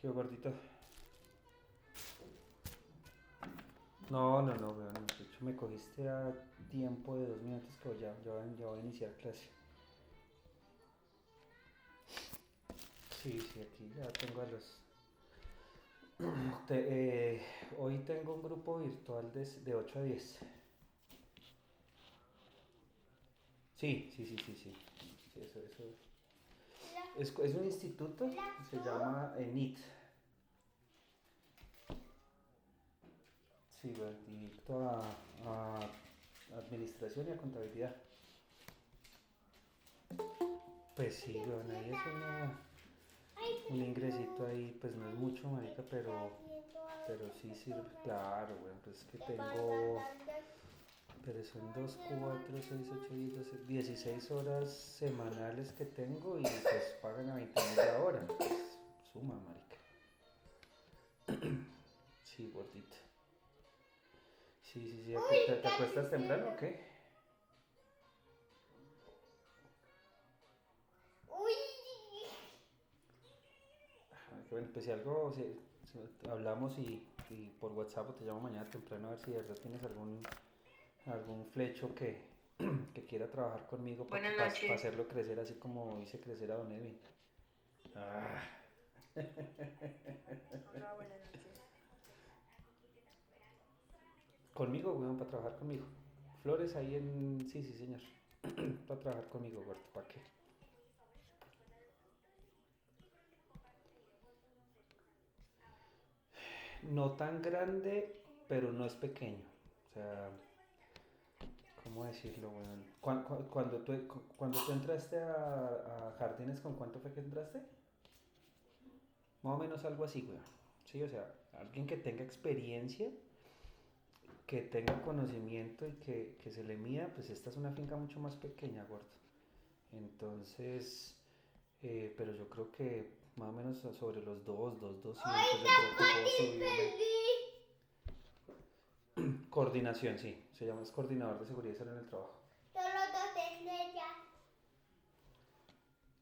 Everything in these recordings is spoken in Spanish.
¿Qué gordito? No, no, no, weón. De hecho, me cogiste a tiempo de 2 minutos que ya voy a iniciar clase. Sí, sí, aquí ya tengo a los... hoy tengo un grupo virtual de 8 a 10. Sí, sí, sí, sí, sí. Sí, eso. Es un instituto, se llama NIT. Sí, bueno, directo a administración y a contabilidad. Pues sí, bueno, ahí es un ingresito ahí, pues no es mucho, marica, pero sí sirve. Claro, bueno, pues es que tengo, pero son 2 4 6 8 10 12 16 horas semanales que tengo y pues pagan a 20.000 la hora. Pues suma, marica. Sí, gordita. Sí, sí, sí. ¿Te acuestas temprano o qué? Bueno, pues si algo, si hablamos y por WhatsApp o te llamo mañana temprano a ver si de verdad tienes algún flecho que quiera trabajar conmigo para Buenas hacerlo noches. crecer así como hice crecer a Don Edwin. Ah, Hola, buenas noches. conmigo, weón, para trabajar conmigo. Flores ahí en... Sí, sí, señor. Para trabajar conmigo, gordo, ¿para qué? No tan grande, pero no es pequeño. O sea, ¿cómo decirlo, weón? Cuando tú entraste a Jardines, ¿con cuánto fue que entraste? Más o menos algo así, weón. Sí, o sea, alguien que tenga experiencia, que tenga conocimiento y que se le mida, pues esta es una finca mucho más pequeña, gordo. Entonces, pero yo creo que más o menos sobre los 2.200 yo creo que puedo subirle. Coordinación, sí. Se llama es coordinador de seguridad y salud en el trabajo.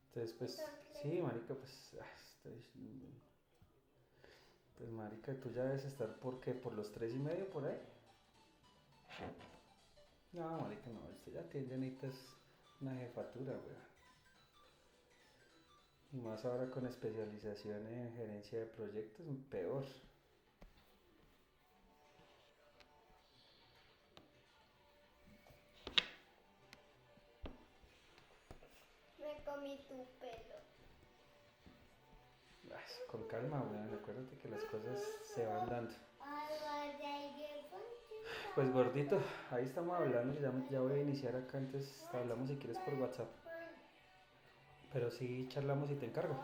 Entonces, pues, sí, marica, pues, pues, marica, tú ya debes estar, ¿por qué? ¿Por los 3.5 por ahí? No, marica, no, esto ya necesitas una jefatura, weón. Y más ahora con especialización en gerencia de proyectos, peor. Me comí tu pelo. Con calma, weón, acuérdate que las cosas se van dando. Pues gordito, ahí estamos hablando, ya voy a iniciar acá, entonces hablamos si quieres por WhatsApp. Pero sí charlamos y te encargo.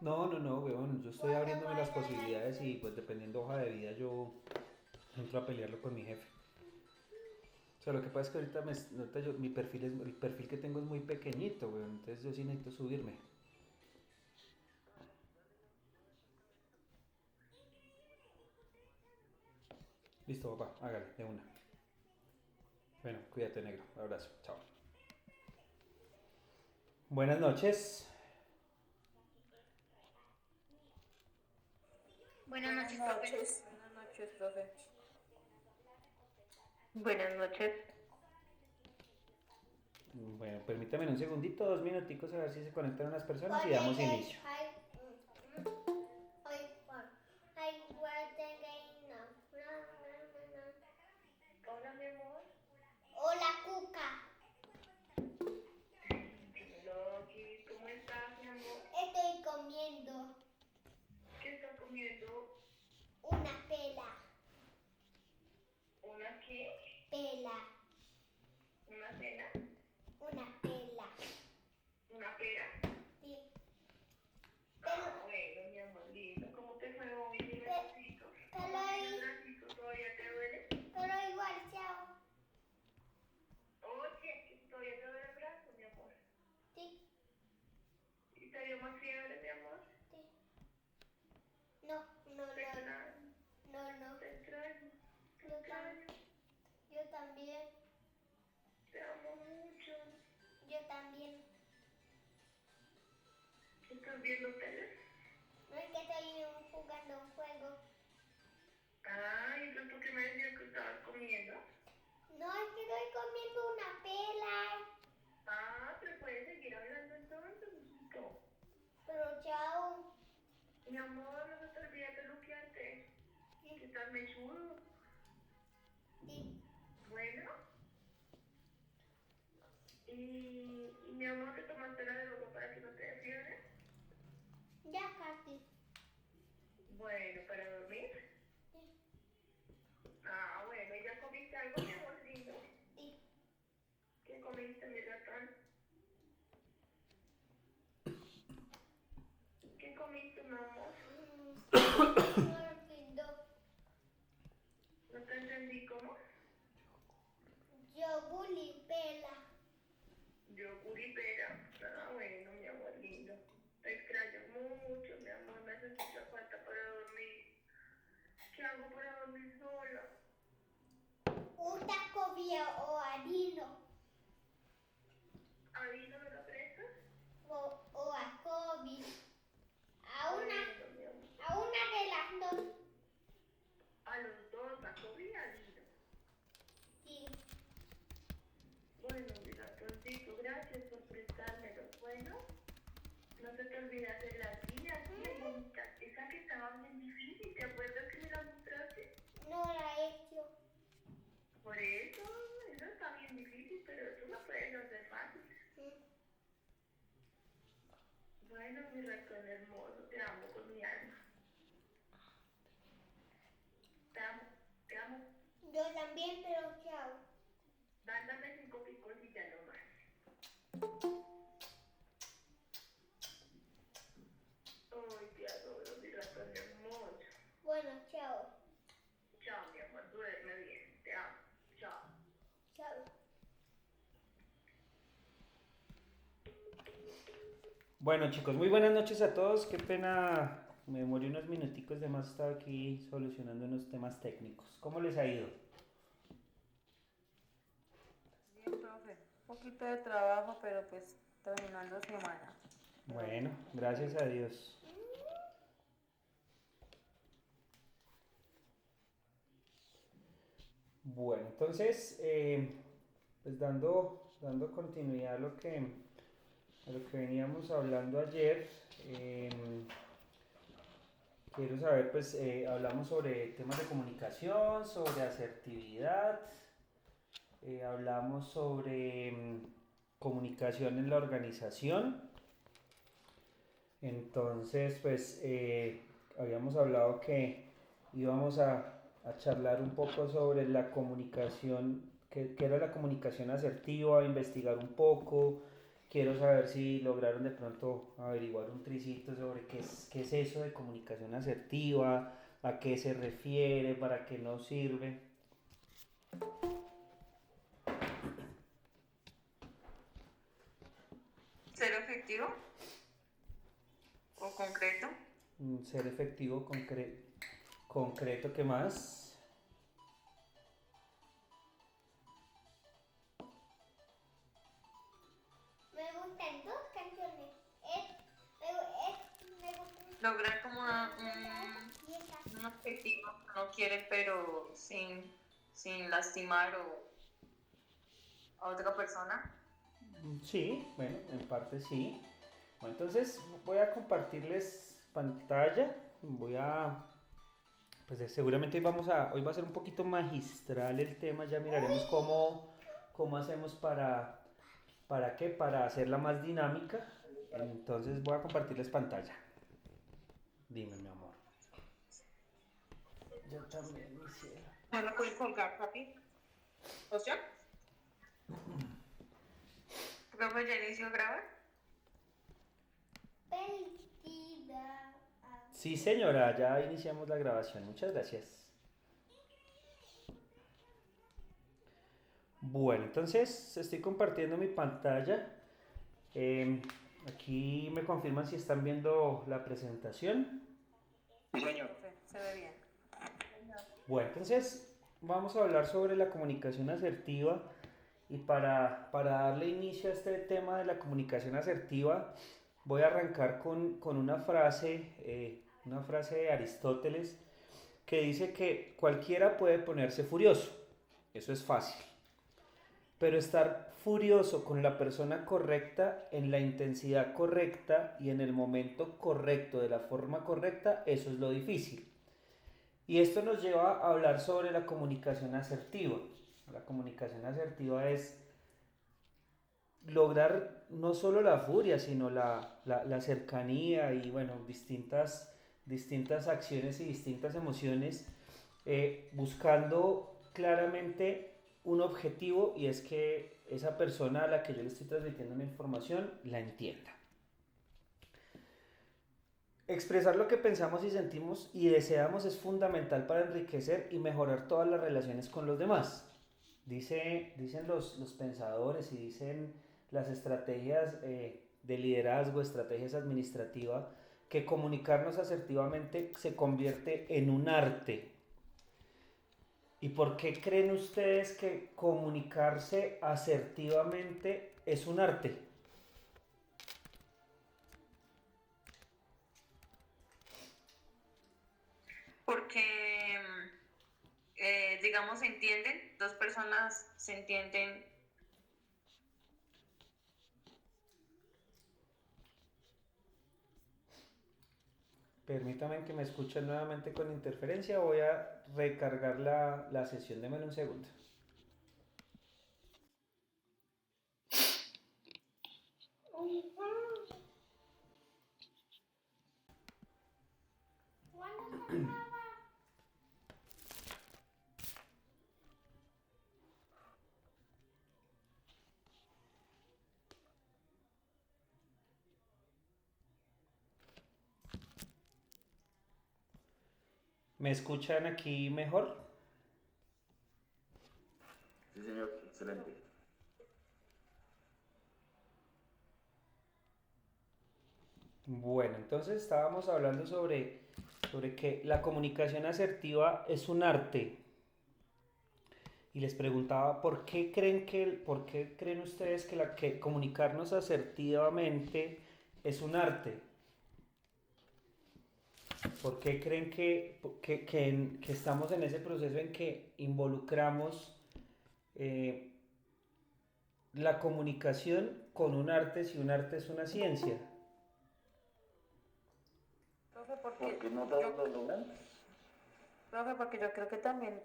No, no, no, weón, yo estoy abriéndome las posibilidades y pues dependiendo hoja de vida yo entro a pelearlo con mi jefe. O sea, lo que pasa es que ahorita mi el perfil que tengo es muy pequeñito, weón, entonces yo sí necesito subirme. Listo, papá, hágale, de una. Bueno, cuídate, negro, abrazo, chao. Buenas noches. Buenas Buenas noches, profe. noches. Buenas noches, profe. Buenas noches. Bueno, permítame un segundito, 2 minuticos a ver si se conectan unas personas y damos inicio. Hola, mi amor. Hola, Cuca. Loki, ¿cómo estás, mi amor? Estoy comiendo ¿Qué estás comiendo? una pela. ¿Una qué? Pela. ¿Una cena? Una pela. ¿Una pera? Sí. Pero, Ah, bueno, mi amor lindo. ¿Cómo te fue hoy? Dime pe- cositos. pero, ¿Cómo sigue el bracito? ¿Todavía te duele? pero igual, chao. Oye, que todavía te duele el brazo, mi amor. Sí, ¿Y te dio más fiebre, mi amor? sí. No, no, Te no, extraño, no, no, te extraño, te no, extraño. estás viendo tele? No es que estoy jugando un juego. Ah, ¿y entonces por qué me decías que estabas comiendo? No, es que estoy comiendo una pela. Ah, pero puedes seguir hablando entonces, mijito. Pero chao. Mi amor, no se te olvide peluquearte. Que estás mechudo. Sí. Bueno. Y mi amor, ¿te tomaste la de boca para que no te dé fiebre? Ya casi. Bueno, ¿para dormir? Sí. Ah, bueno, ¿y ya comiste algo, mi amor lindo? Sí. ¿Qué comiste, mi ratón? ¿Qué comiste, mi amor? No entiendo. No te entendí, ¿cómo? Yogur y pela. Yogur y pera. Ah, bueno, mi amor lindo. Te extraño mucho, mi amor. Me haces mucha falta para dormir. ¿Qué hago para dormir sola? Un taco o harino. ¿A mí no me lo prestas? O a Kobe. A Bueno, una, mi amor. a una de las dos. A los dos, a Kobe y a Lino. Sí. Bueno, mi ratoncito, gracias por prestármelo. Bueno, no se te olvide hacer las guías, bien bonitas. Esa que estaba bien difícil, ¿te acuerdas que me la mostraste? No la he hecho. Por eso está bien difícil, pero eso lo puedes hacer fácil. Sí. Bueno, mi ratón hermoso, te amo con mi alma. Te amo, te amo. Yo también, pero chao. Dándame 5 picos y ya no más. Ay, te adoro, mi ratón hermoso. Bueno, chao. Chao, mi amor, duerme bien. Te amo. Chao. Chao. Bueno, chicos, muy buenas noches a todos. Qué pena, me demoré unos minuticos de más, estaba aquí solucionando unos temas técnicos. ¿Cómo les ha ido? Bien, profe. Un poquito de trabajo, pero pues terminando semana. Bueno, gracias a Dios. Bueno, entonces, pues dando continuidad a lo que veníamos hablando ayer, quiero saber, pues, hablamos sobre temas de comunicación, sobre asertividad, hablamos sobre comunicación en la organización. Entonces, pues, habíamos hablado que íbamos a charlar un poco sobre la comunicación, qué era la comunicación asertiva, investigar un poco. Quiero saber si lograron de pronto averiguar un tricito sobre qué es eso de comunicación asertiva, a qué se refiere, para qué nos sirve. ¿Ser efectivo o concreto? Ser efectivo, concreto, ¿qué más? Me gustan dos canciones. Me gustan Lograr como y esta. un objetivo que uno quiere, pero sin lastimar a otra persona. Sí, bueno, en parte sí. Bueno, entonces voy a compartirles pantalla. Pues seguramente hoy va a ser un poquito magistral el tema. Ya miraremos cómo hacemos para hacerla más dinámica. Entonces voy a compartirles pantalla. Dime, mi amor. Yo también, mi cielo. ¿No lo puedes colgar, papi? ¿O sea? ¿Profe, ya inició a grabar? Perdida. Sí, señora, ya iniciamos la grabación. Muchas gracias. Bueno, entonces estoy compartiendo mi pantalla. Aquí me confirman si están viendo la presentación. Sí, señor. Se ve bien. Bueno, entonces vamos a hablar sobre la comunicación asertiva y para darle inicio a este tema de la comunicación asertiva, voy a arrancar con una frase de Aristóteles que dice que cualquiera puede ponerse furioso, eso es fácil, pero estar furioso con la persona correcta, en la intensidad correcta y en el momento correcto, de la forma correcta, eso es lo difícil. Y esto nos lleva a hablar sobre la comunicación asertiva. La comunicación asertiva es lograr no solo la furia, sino la cercanía y bueno, distintas acciones y distintas emociones, buscando claramente un objetivo y es que esa persona a la que yo le estoy transmitiendo una información la entienda. Expresar lo que pensamos y sentimos y deseamos es fundamental para enriquecer y mejorar todas las relaciones con los demás. Dicen los pensadores y dicen las estrategias de liderazgo, estrategias administrativas, que comunicarnos asertivamente se convierte en un arte. ¿Y por qué creen ustedes que comunicarse asertivamente es un arte? Porque, digamos, se entienden, dos personas se entienden. Permítame que me escuchen nuevamente con interferencia. Voy a recargar la sesión. Deme un segundo. ¿Cuándo se acaba? ¿Me escuchan aquí mejor? Sí, señor, excelente. Bueno, entonces estábamos hablando sobre que la comunicación asertiva es un arte. Y les preguntaba, ¿por qué creen ustedes que comunicarnos asertivamente es un arte? ¿Por qué creen que estamos en ese proceso en que involucramos eh, la comunicación con un arte si un arte es una ciencia? Profe, Porque no todos lo logran. porque yo creo que también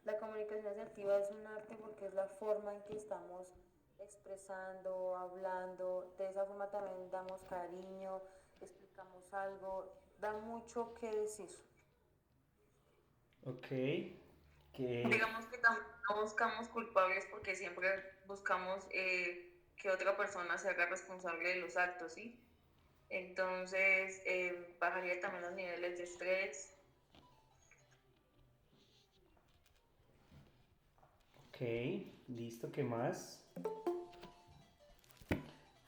la comunicación asertiva es un arte porque es la forma en que estamos expresando, hablando, de esa forma también damos cariño, explicamos algo, da mucho que decir. Ok, que, Digamos que también no buscamos culpables porque siempre buscamos que otra persona se haga responsable de los actos, ¿sí? Entonces, bajaría también los niveles de estrés. ok, listo, ¿qué más?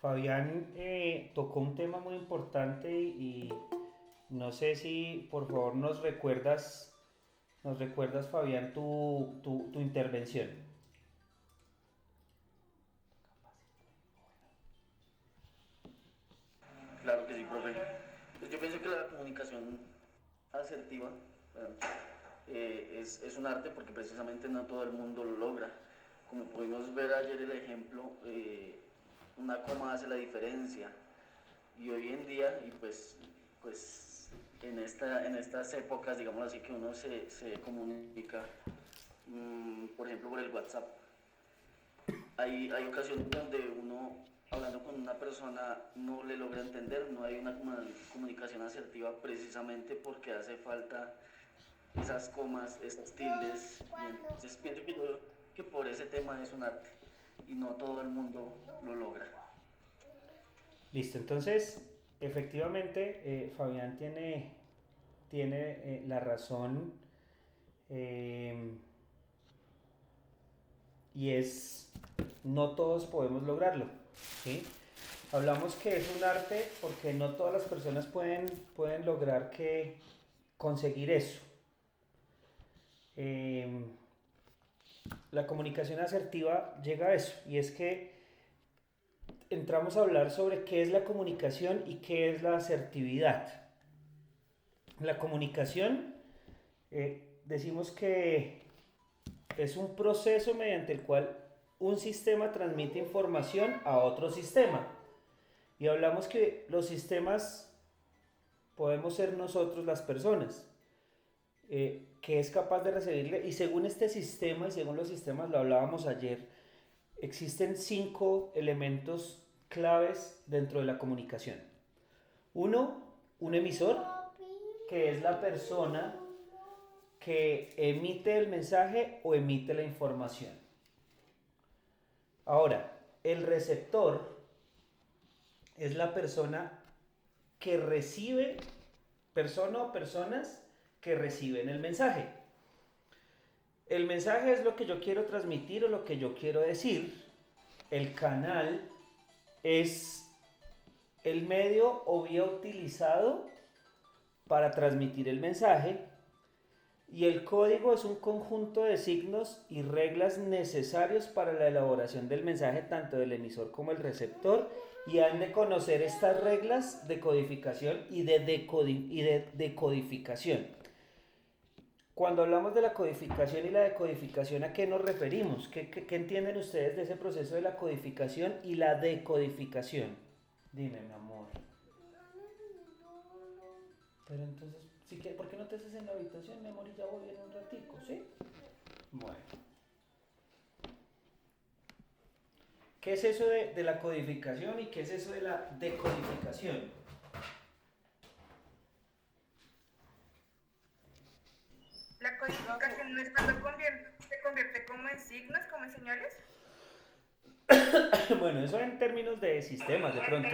Fabián tocó un tema muy importante y no sé si por favor nos recuerdas Fabián tu intervención. Claro que sí, profe. Pues yo pienso que la comunicación asertiva es un arte porque precisamente no todo el mundo lo logra. Como pudimos ver ayer el ejemplo, una coma hace la diferencia. Y hoy en día, pues en estas épocas, digamos así, que uno se comunica, por ejemplo, por el WhatsApp. Hay ocasiones donde uno, hablando con una persona, no le logra entender, no hay una comunicación asertiva precisamente porque hace falta esas comas, esas tildes. Y entonces pienso que por ese tema es un arte y no todo el mundo lo logra. Listo, entonces efectivamente Fabián tiene la razón eh, y es, no todos podemos lograrlo, ¿sí? Hablamos que es un arte porque no todas las personas pueden lograr conseguir eso. Eh, la comunicación asertiva llega a eso y es que entramos a hablar sobre qué es la comunicación y qué es la asertividad. La comunicación, decimos que es un proceso mediante el cual un sistema transmite información a otro sistema. Y hablamos que los sistemas podemos ser nosotros las personas, que es capaz de recibirle, y según este sistema y según los sistemas, lo hablábamos ayer, existen 5 elementos claves dentro de la comunicación. Uno, un emisor, que es la persona que emite el mensaje o emite la información. Ahora, el receptor es la persona que recibe, persona o personas que reciben el mensaje. El mensaje es lo que yo quiero transmitir o lo que yo quiero decir. El canal es el medio o vía utilizado para transmitir el mensaje. Y el código es un conjunto de signos y reglas necesarios para la elaboración del mensaje tanto del emisor como el receptor, y han de conocer estas reglas de codificación y de decodificación. Cuando hablamos de la codificación y la decodificación, ¿a qué nos referimos? ¿Qué entienden ustedes de ese proceso de la codificación y la decodificación? Dime, mi amor. Pero entonces, ¿por qué no te haces en la habitación, mi amor, y ya voy en un ratico, sí? Bueno. ¿Qué es eso de la codificación y qué es eso de la decodificación? La codificación no es cuando se convierte como en signos, como en señales. Bueno, eso en términos de sistemas, de pronto.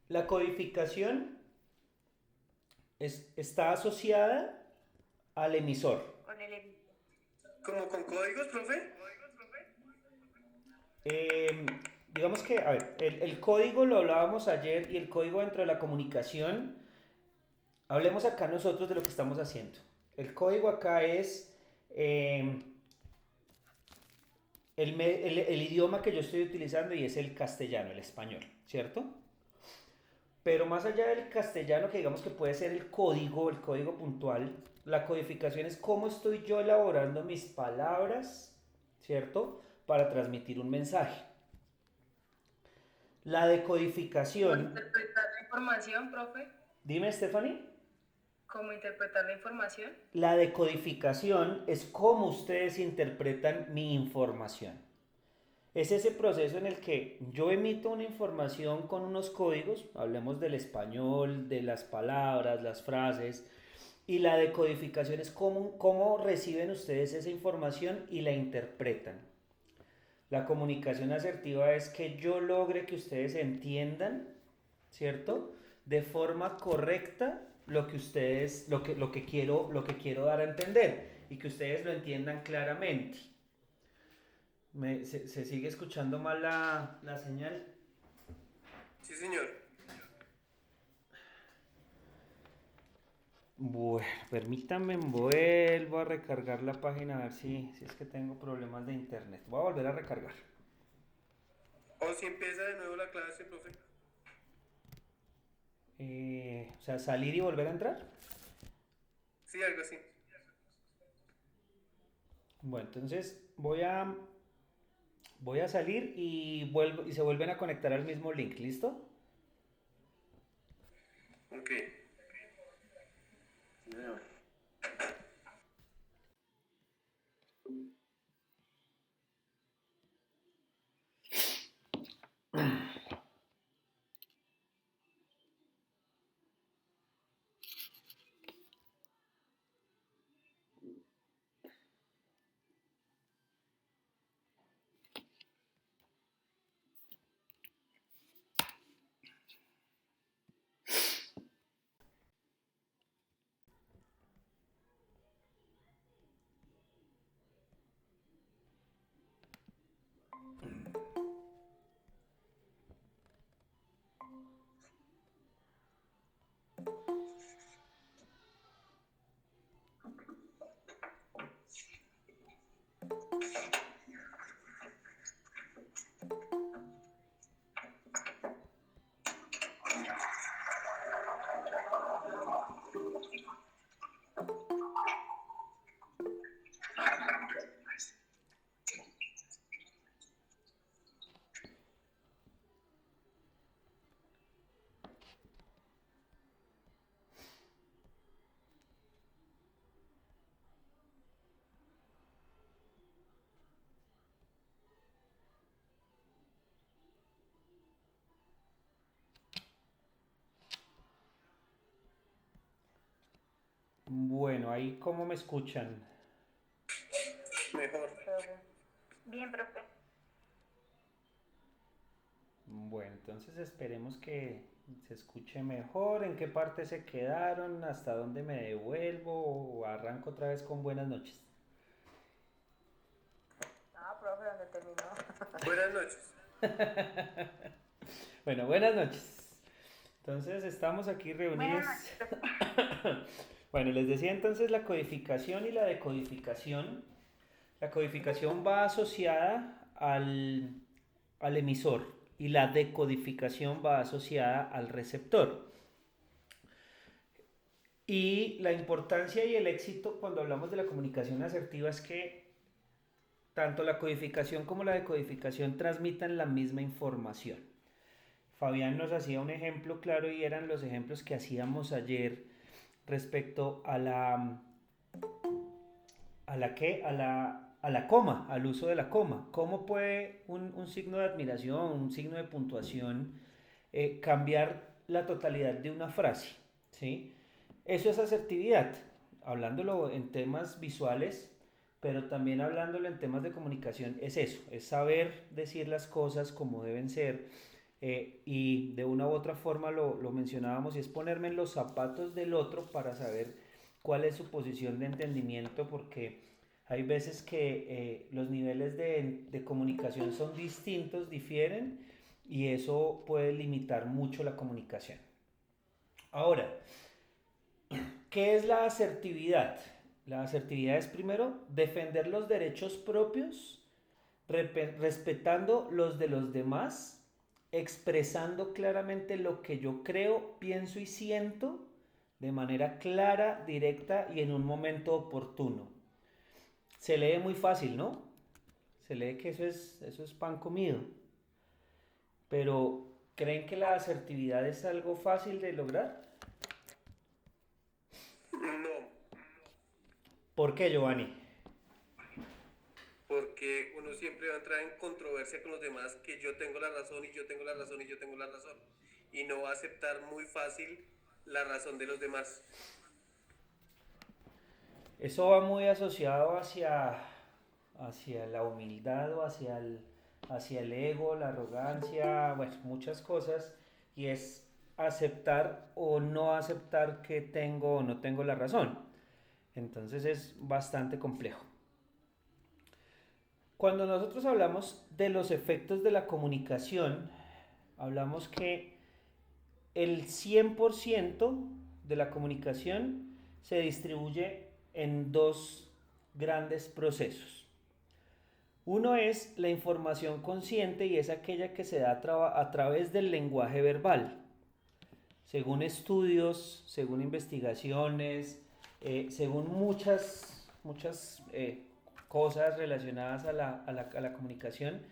La codificación está asociada al emisor. Con el ¿Como con códigos, profe? Digamos que, a ver, el código lo hablábamos ayer, y el código dentro de la comunicación, hablemos acá nosotros de lo que estamos haciendo. El código acá es el idioma que yo estoy utilizando, y es el castellano, el español, ¿cierto? Pero más allá del castellano, que digamos que puede ser el código puntual, la codificación es cómo estoy yo elaborando mis palabras, ¿cierto?, para transmitir un mensaje. La decodificación... ¿Cómo interpretar la información, profe? Dime, Stephanie. ¿Cómo interpretar la información? La decodificación es cómo ustedes interpretan mi información. Es ese proceso en el que yo emito una información con unos códigos, hablemos del español, de las palabras, las frases, y la decodificación es cómo reciben ustedes esa información y la interpretan. La comunicación asertiva es que yo logre que ustedes entiendan, ¿cierto?, de forma correcta lo que quiero dar a entender, y que ustedes lo entiendan claramente. ¿Se sigue escuchando mal la señal? Sí, señor. Bueno, permítanme, vuelvo a recargar la página a ver si es que tengo problemas de internet. Voy a volver a recargar. O si empieza de nuevo la clase, profe. O sea, salir y volver a entrar. Sí, algo así. Bueno, entonces voy a salir y vuelvo, y se vuelven a conectar al mismo link, ¿listo? Ok. Bueno, ahí cómo me escuchan. Mejor. Profe. Bien, profe. Bueno, entonces esperemos que se escuche mejor. ¿En qué parte se quedaron? ¿Hasta dónde me devuelvo? ¿O arranco otra vez con buenas noches? Ah, profe, ¿dónde terminó? Buenas noches. Bueno, buenas noches. Entonces estamos aquí reunidos. Buenas noches, profe. Bueno, les decía entonces la codificación y la decodificación. La codificación va asociada al emisor y la decodificación va asociada al receptor. Y la importancia y el éxito cuando hablamos de la comunicación asertiva es que tanto la codificación como la decodificación transmitan la misma información. Fabián nos hacía un ejemplo claro y eran los ejemplos que hacíamos ayer respecto a la coma, al uso de la coma. ¿Cómo puede un signo de admiración, un signo de puntuación cambiar la totalidad de una frase? ¿Sí? Eso es asertividad, hablándolo en temas visuales, pero también hablándolo en temas de comunicación, es eso, es saber decir las cosas como deben ser. Y de una u otra forma lo mencionábamos, y es ponerme en los zapatos del otro para saber cuál es su posición de entendimiento, porque hay veces que los niveles de comunicación son distintos, difieren, y eso puede limitar mucho la comunicación. Ahora, ¿qué es la asertividad? La asertividad es primero defender los derechos propios, respetando los de los demás, expresando claramente lo que yo creo, pienso y siento de manera clara, directa y en un momento oportuno. Se lee muy fácil, ¿no? Se lee que eso es pan comido. Pero, ¿creen que la asertividad es algo fácil de lograr? No, ¿Por qué, Giovanni? porque uno siempre va a entrar en controversia con los demás, que yo tengo la razón y yo tengo la razón y yo tengo la razón. Y no va a aceptar muy fácil la razón de los demás. Eso va muy asociado hacia la humildad o hacia el ego, la arrogancia, bueno, muchas cosas, y es aceptar o no aceptar que tengo o no tengo la razón. Entonces es bastante complejo. Cuando nosotros hablamos de los efectos de la comunicación, hablamos que el 100% de la comunicación se distribuye en dos grandes procesos. Uno es la información consciente y es aquella que se da a través del lenguaje verbal. Según estudios, según investigaciones, según muchas cosas relacionadas a la comunicación,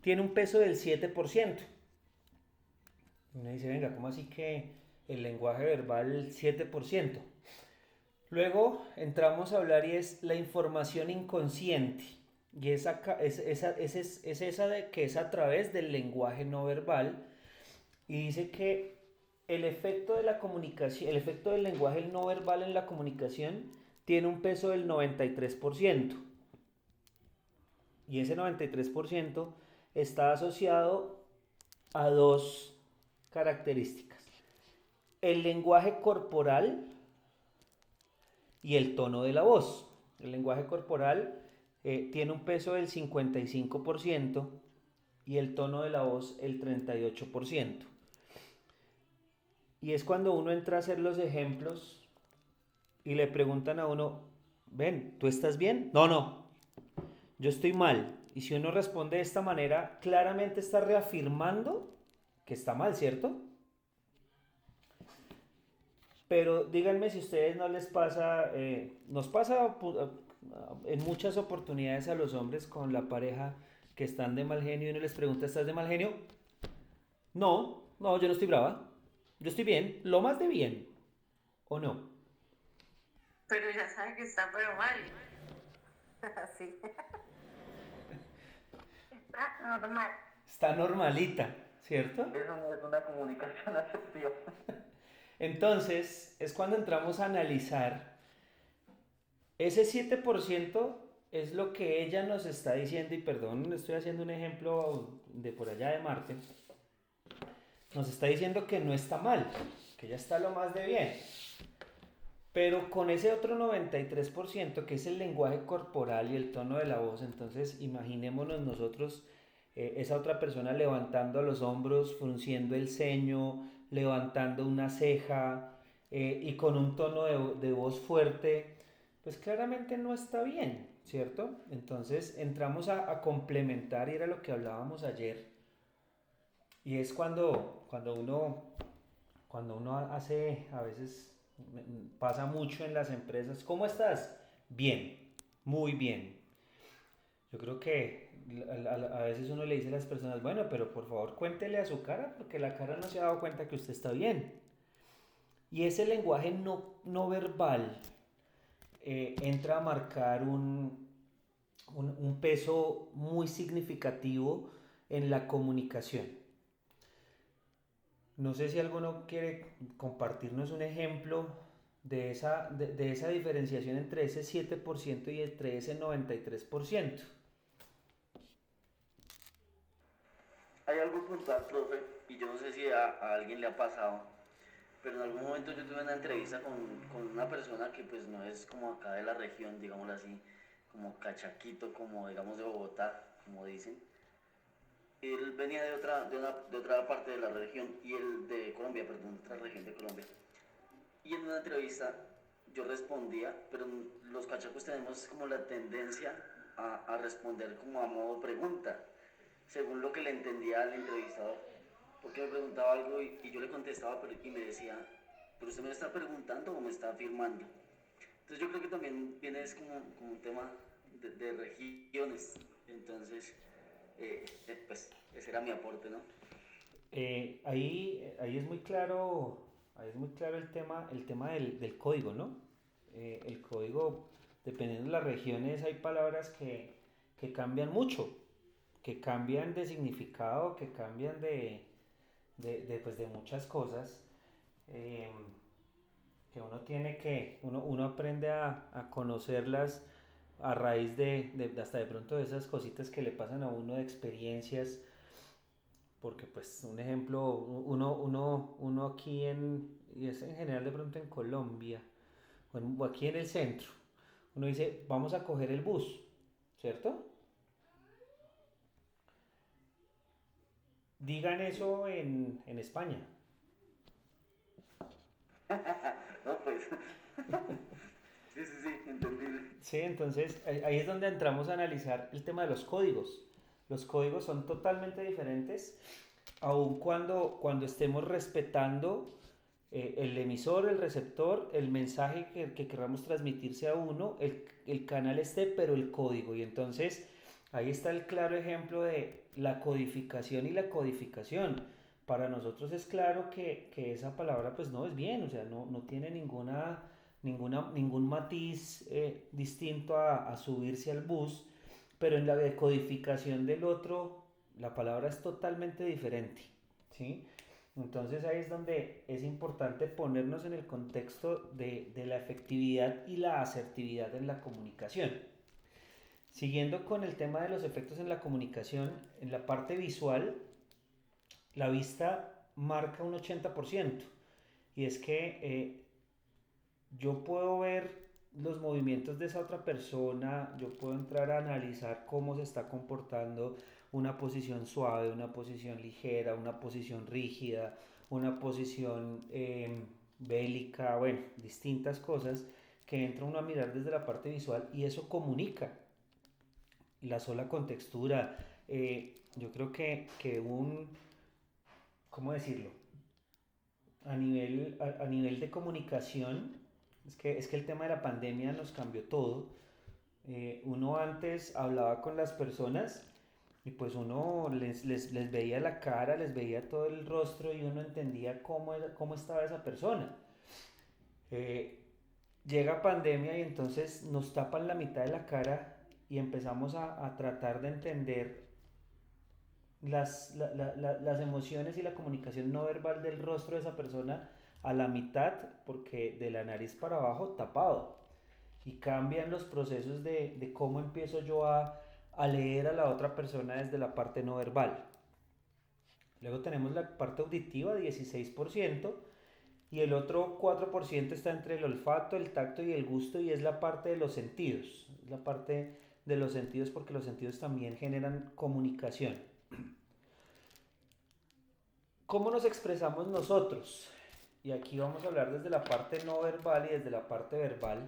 tiene un peso del 7%. Uno dice, venga, ¿cómo así que el lenguaje verbal 7%? Luego entramos a hablar y es la información inconsciente. Y es esa de que es a través del lenguaje no verbal. Y dice que el efecto de la comunicación, el efecto del lenguaje no verbal en la comunicación tiene un peso del 93%. Y ese 93% está asociado a dos características: el lenguaje corporal y el tono de la voz. El lenguaje corporal tiene un peso del 55% y el tono de la voz el 38%. Y es cuando uno entra a hacer los ejemplos y le preguntan a uno, ven, ¿tú estás bien? No, yo estoy mal. Y si uno responde de esta manera, claramente está reafirmando que está mal, ¿cierto? Pero díganme si a ustedes no les pasa, nos pasa en muchas oportunidades a los hombres con la pareja que están de mal genio y uno les pregunta, ¿estás de mal genio? No, yo no estoy brava. Yo estoy bien, lo más de bien. ¿O no? Pero ya sabe que está pero mal. Sí. Está normal. Está normalita, ¿cierto? Eso no es una comunicación asertiva. Entonces, es cuando entramos a analizar Ese 7% es lo que ella nos está diciendo, y perdón, estoy haciendo un ejemplo de por allá de Marte, nos está diciendo que no está mal, que ella está lo más de bien. Pero con ese otro 93% que es el lenguaje corporal y el tono de la voz, entonces imaginémonos nosotros esa otra persona levantando los hombros, frunciendo el ceño, levantando una ceja y con un tono de voz fuerte, pues claramente no está bien, ¿cierto? Entonces entramos a complementar y era lo que hablábamos ayer. Y es cuando uno hace, a veces pasa mucho en las empresas, ¿cómo estás? Bien, muy bien. Yo creo que a veces uno le dice a las personas, bueno, pero por favor cuéntele a su cara, porque la cara no se ha dado cuenta que usted está bien. Y ese lenguaje no verbal entra a marcar un peso muy significativo en la comunicación. No sé si alguno quiere compartirnos un ejemplo de esa diferenciación entre ese 7% y entre ese 93%. Hay algo puntual, profe, y yo no sé si a alguien le ha pasado, pero en algún momento yo tuve una entrevista con una persona que pues no es como acá de la región, digámoslo así, como cachaquito, como digamos de Bogotá, como dicen. Él venía de otra parte de la región, y él de Colombia, perdón, de otra región de Colombia. Y en una entrevista yo respondía, pero los cachacos tenemos como la tendencia a responder como a modo pregunta, según lo que le entendía al entrevistador. Porque me preguntaba algo y yo le contestaba y me decía, ¿pero usted me está preguntando o me está afirmando? Entonces yo creo que también viene es como un tema de regiones. Entonces, pues ese era mi aporte, ¿no? Ahí es muy claro el tema del código, ¿no? El código, dependiendo de las regiones, hay palabras que cambian mucho, que cambian de significado, que cambian pues de muchas cosas, eh, que uno aprende a conocerlas a raíz hasta de pronto de esas cositas que le pasan a uno de experiencias, porque pues un ejemplo, uno aquí y es en general de pronto en Colombia, o aquí en el centro, uno dice, vamos a coger el bus, ¿cierto? Digan eso en España. No, pues, sí, entendible. Sí, entonces ahí es donde entramos a analizar el tema de los códigos. Los códigos son totalmente diferentes, aun cuando estemos respetando el emisor, el receptor, el mensaje que queramos transmitirse a uno, el canal esté, pero el código. Y entonces ahí está el claro ejemplo de la codificación y la codificación. Para nosotros es claro que esa palabra pues no es bien, o sea, no tiene ningún matiz distinto a subirse al bus, pero en la decodificación del otro la palabra es totalmente diferente, ¿sí? Entonces ahí es donde es importante ponernos en el contexto de la efectividad y la asertividad en la comunicación. Siguiendo con el tema de los efectos en la comunicación, en la parte visual, la vista marca un 80%, y es que yo puedo ver los movimientos de esa otra persona, yo puedo entrar a analizar cómo se está comportando, una posición suave, una posición ligera, una posición rígida, una posición bélica, bueno, distintas cosas que entra uno a mirar desde la parte visual, y eso comunica la sola contextura. Yo creo ¿cómo decirlo? A nivel de comunicación, es que el tema de la pandemia nos cambió todo. Uno antes hablaba con las personas y pues uno les veía la cara, les veía todo el rostro, y uno entendía cómo estaba esa persona. Eh, Llega pandemia y entonces nos tapan la mitad de la cara y empezamos a tratar de entender las emociones y la comunicación no verbal del rostro de esa persona a la mitad, porque de la nariz para abajo tapado. y cambian los procesos de cómo empiezo yo a leer a la otra persona desde la parte no verbal. Luego tenemos la parte auditiva, 16%, y el otro 4% está entre el olfato, el tacto y el gusto, y es la parte de los sentidos. Es la parte de los sentidos porque los sentidos también generan comunicación. ¿Cómo nos expresamos nosotros? Y aquí vamos a hablar desde la parte no verbal y desde la parte verbal.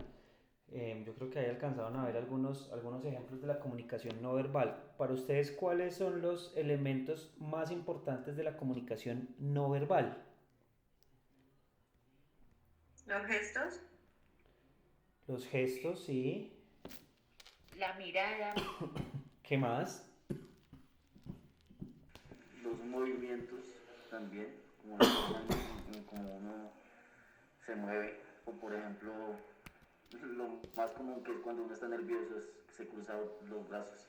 Yo creo que ahí alcanzaron a ver algunos ejemplos de la comunicación no verbal. Para ustedes, ¿cuáles son los elementos más importantes de la comunicación no verbal? Los gestos, Los gestos, sí. La mirada, ¿Qué más? Los movimientos también, como la forma en cómo uno se mueve, o por ejemplo, lo más común que es cuando uno está nervioso es que se cruza los brazos.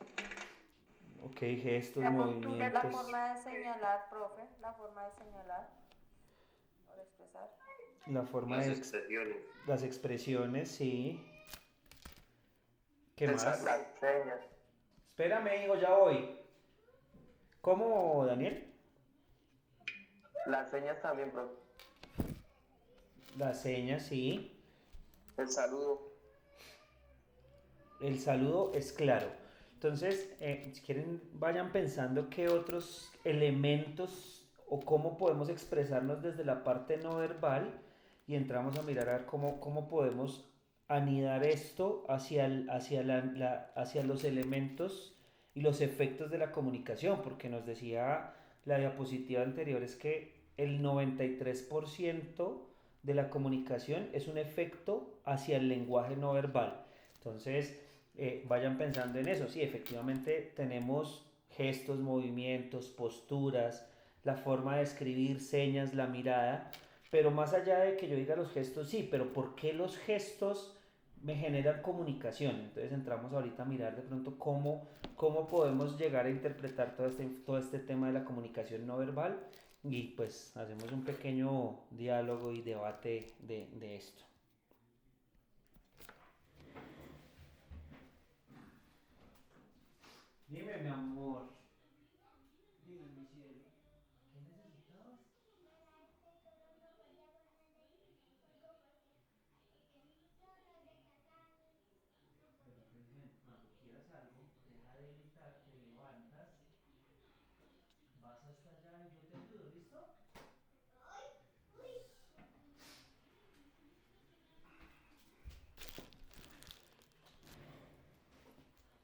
Ok, gestos, la postura es la movimientos. forma de señalar, profe, la forma de señalar o de expresar. La forma Las de expresiones. las expresiones, sí. ¿Qué más? Las señas. Espérame, hijo, ya voy. ¿Cómo, Daniel? Las señas también, profe. Las señas, sí. El saludo. El saludo es claro. Entonces, si quieren, vayan pensando qué otros elementos o cómo podemos expresarnos desde la parte no verbal y entramos a mirar a ver cómo podemos anidar esto hacia los elementos y los efectos de la comunicación, porque nos decía la diapositiva anterior es que el 93% de la comunicación es un efecto hacia el lenguaje no verbal. Entonces, vayan pensando en eso. Sí, efectivamente tenemos gestos, movimientos, posturas, la forma de escribir, señas, la mirada, pero más allá de que yo diga los gestos, sí, pero ¿por qué los gestos me generan comunicación? Entonces entramos ahorita a mirar de pronto cómo podemos llegar a interpretar todo este tema de la comunicación no verbal y pues hacemos un pequeño diálogo y debate de esto. Dime, mi amor. Dime, mi cielo. ¿Qué necesitabas? Pero pues ven, cuando quieras algo, deja de gritar, te levantas, vas hasta allá y yo te ayudo, ¿listo?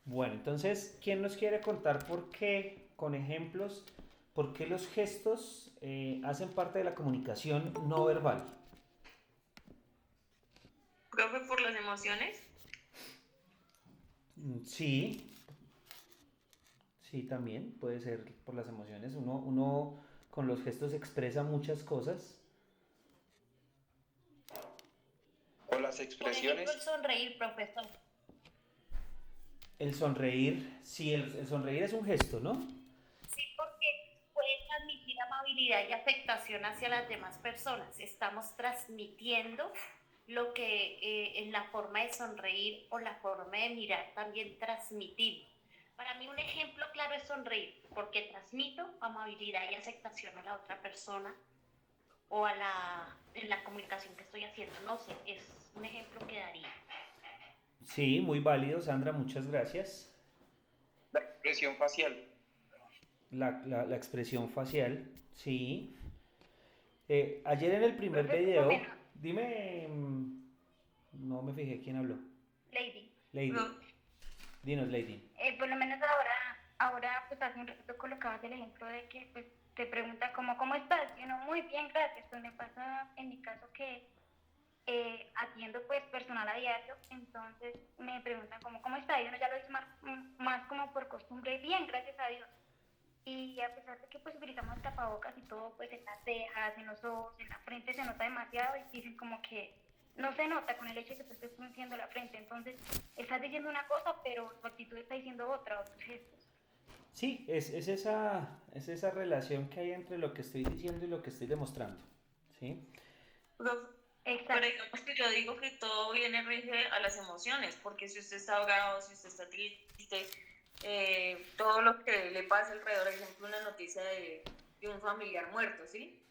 Bueno, entonces, ¿quién nos quiere contar por qué, con ejemplos, por qué los gestos hacen parte de la comunicación no verbal? profe, por las emociones. Sí, sí, también puede ser por las emociones. Uno con los gestos expresa muchas cosas. O las Por ejemplo, el expresiones. sonreír, profesor. El sonreír, sí, el sonreír es un gesto, ¿no? Sí, porque puede transmitir amabilidad y aceptación hacia las demás personas. Estamos transmitiendo lo que en la forma de sonreír o la forma de mirar también transmitimos. Para mí un ejemplo claro es sonreír, porque transmito amabilidad y aceptación a la otra persona o en la comunicación que estoy haciendo. No sé, es un ejemplo que daría. Sí, muy válido, Sandra, muchas gracias. La expresión facial. La expresión facial, sí. Ayer en el primer Profe, video, bueno, dime, no me fijé quién habló. Lady. Lady, No. dinos, Lady. Por lo menos ahora pues hace un rato colocabas el ejemplo de que pues te pregunta ¿cómo estás? Y uno, muy bien, gracias. Pues me pasa en mi caso que atiendo pues personal a diario, entonces me preguntan ¿cómo está? Y uno ya lo dice más como por costumbre, bien, gracias a Dios. Y a pesar de que pues utilizamos tapabocas y todo, pues en las cejas, en los ojos, en la frente se nota demasiado y dicen como que no se nota con el hecho de que te estés frunciendo la frente. Entonces, estás diciendo una cosa, pero tu actitud está diciendo otra, otros gestos. Sí, es esa relación que hay entre lo que estoy diciendo y lo que estoy demostrando, ¿sí? Exacto. Pero digamos que yo digo que todo viene rige a las emociones, porque si usted está bravo, si usted está triste, todo lo que le pasa alrededor, por ejemplo, una noticia de un familiar muerto, ¿sí?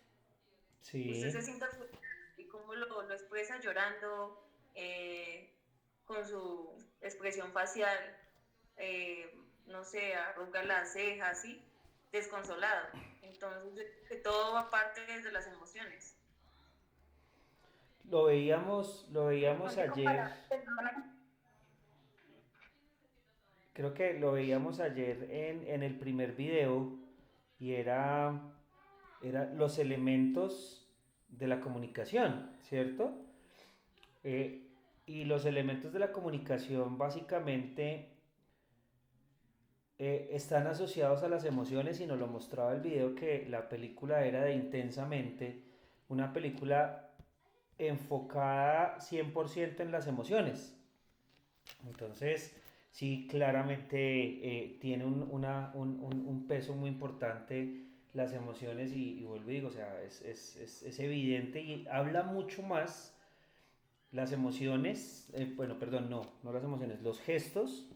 Usted se Sí. siente frustrado y cómo lo expresa llorando, con su expresión facial, no sé, arruga las cejas, ¿sí? Desconsolado. Entonces, yo creo que todo va parte desde las emociones. Lo veíamos Ponte con ayer, palabras que no- creo que lo veíamos ayer en el primer video y era los elementos de la comunicación, ¿cierto? Eh, y los elementos de la comunicación básicamente están asociados a las emociones y nos lo mostraba el video que la película era de Intensamente, una película enfocada 100% en las emociones. Entonces, sí, claramente tiene un peso muy importante las emociones y vuelvo y digo, o sea, es evidente y habla mucho más las emociones, bueno, perdón, no las emociones, los gestos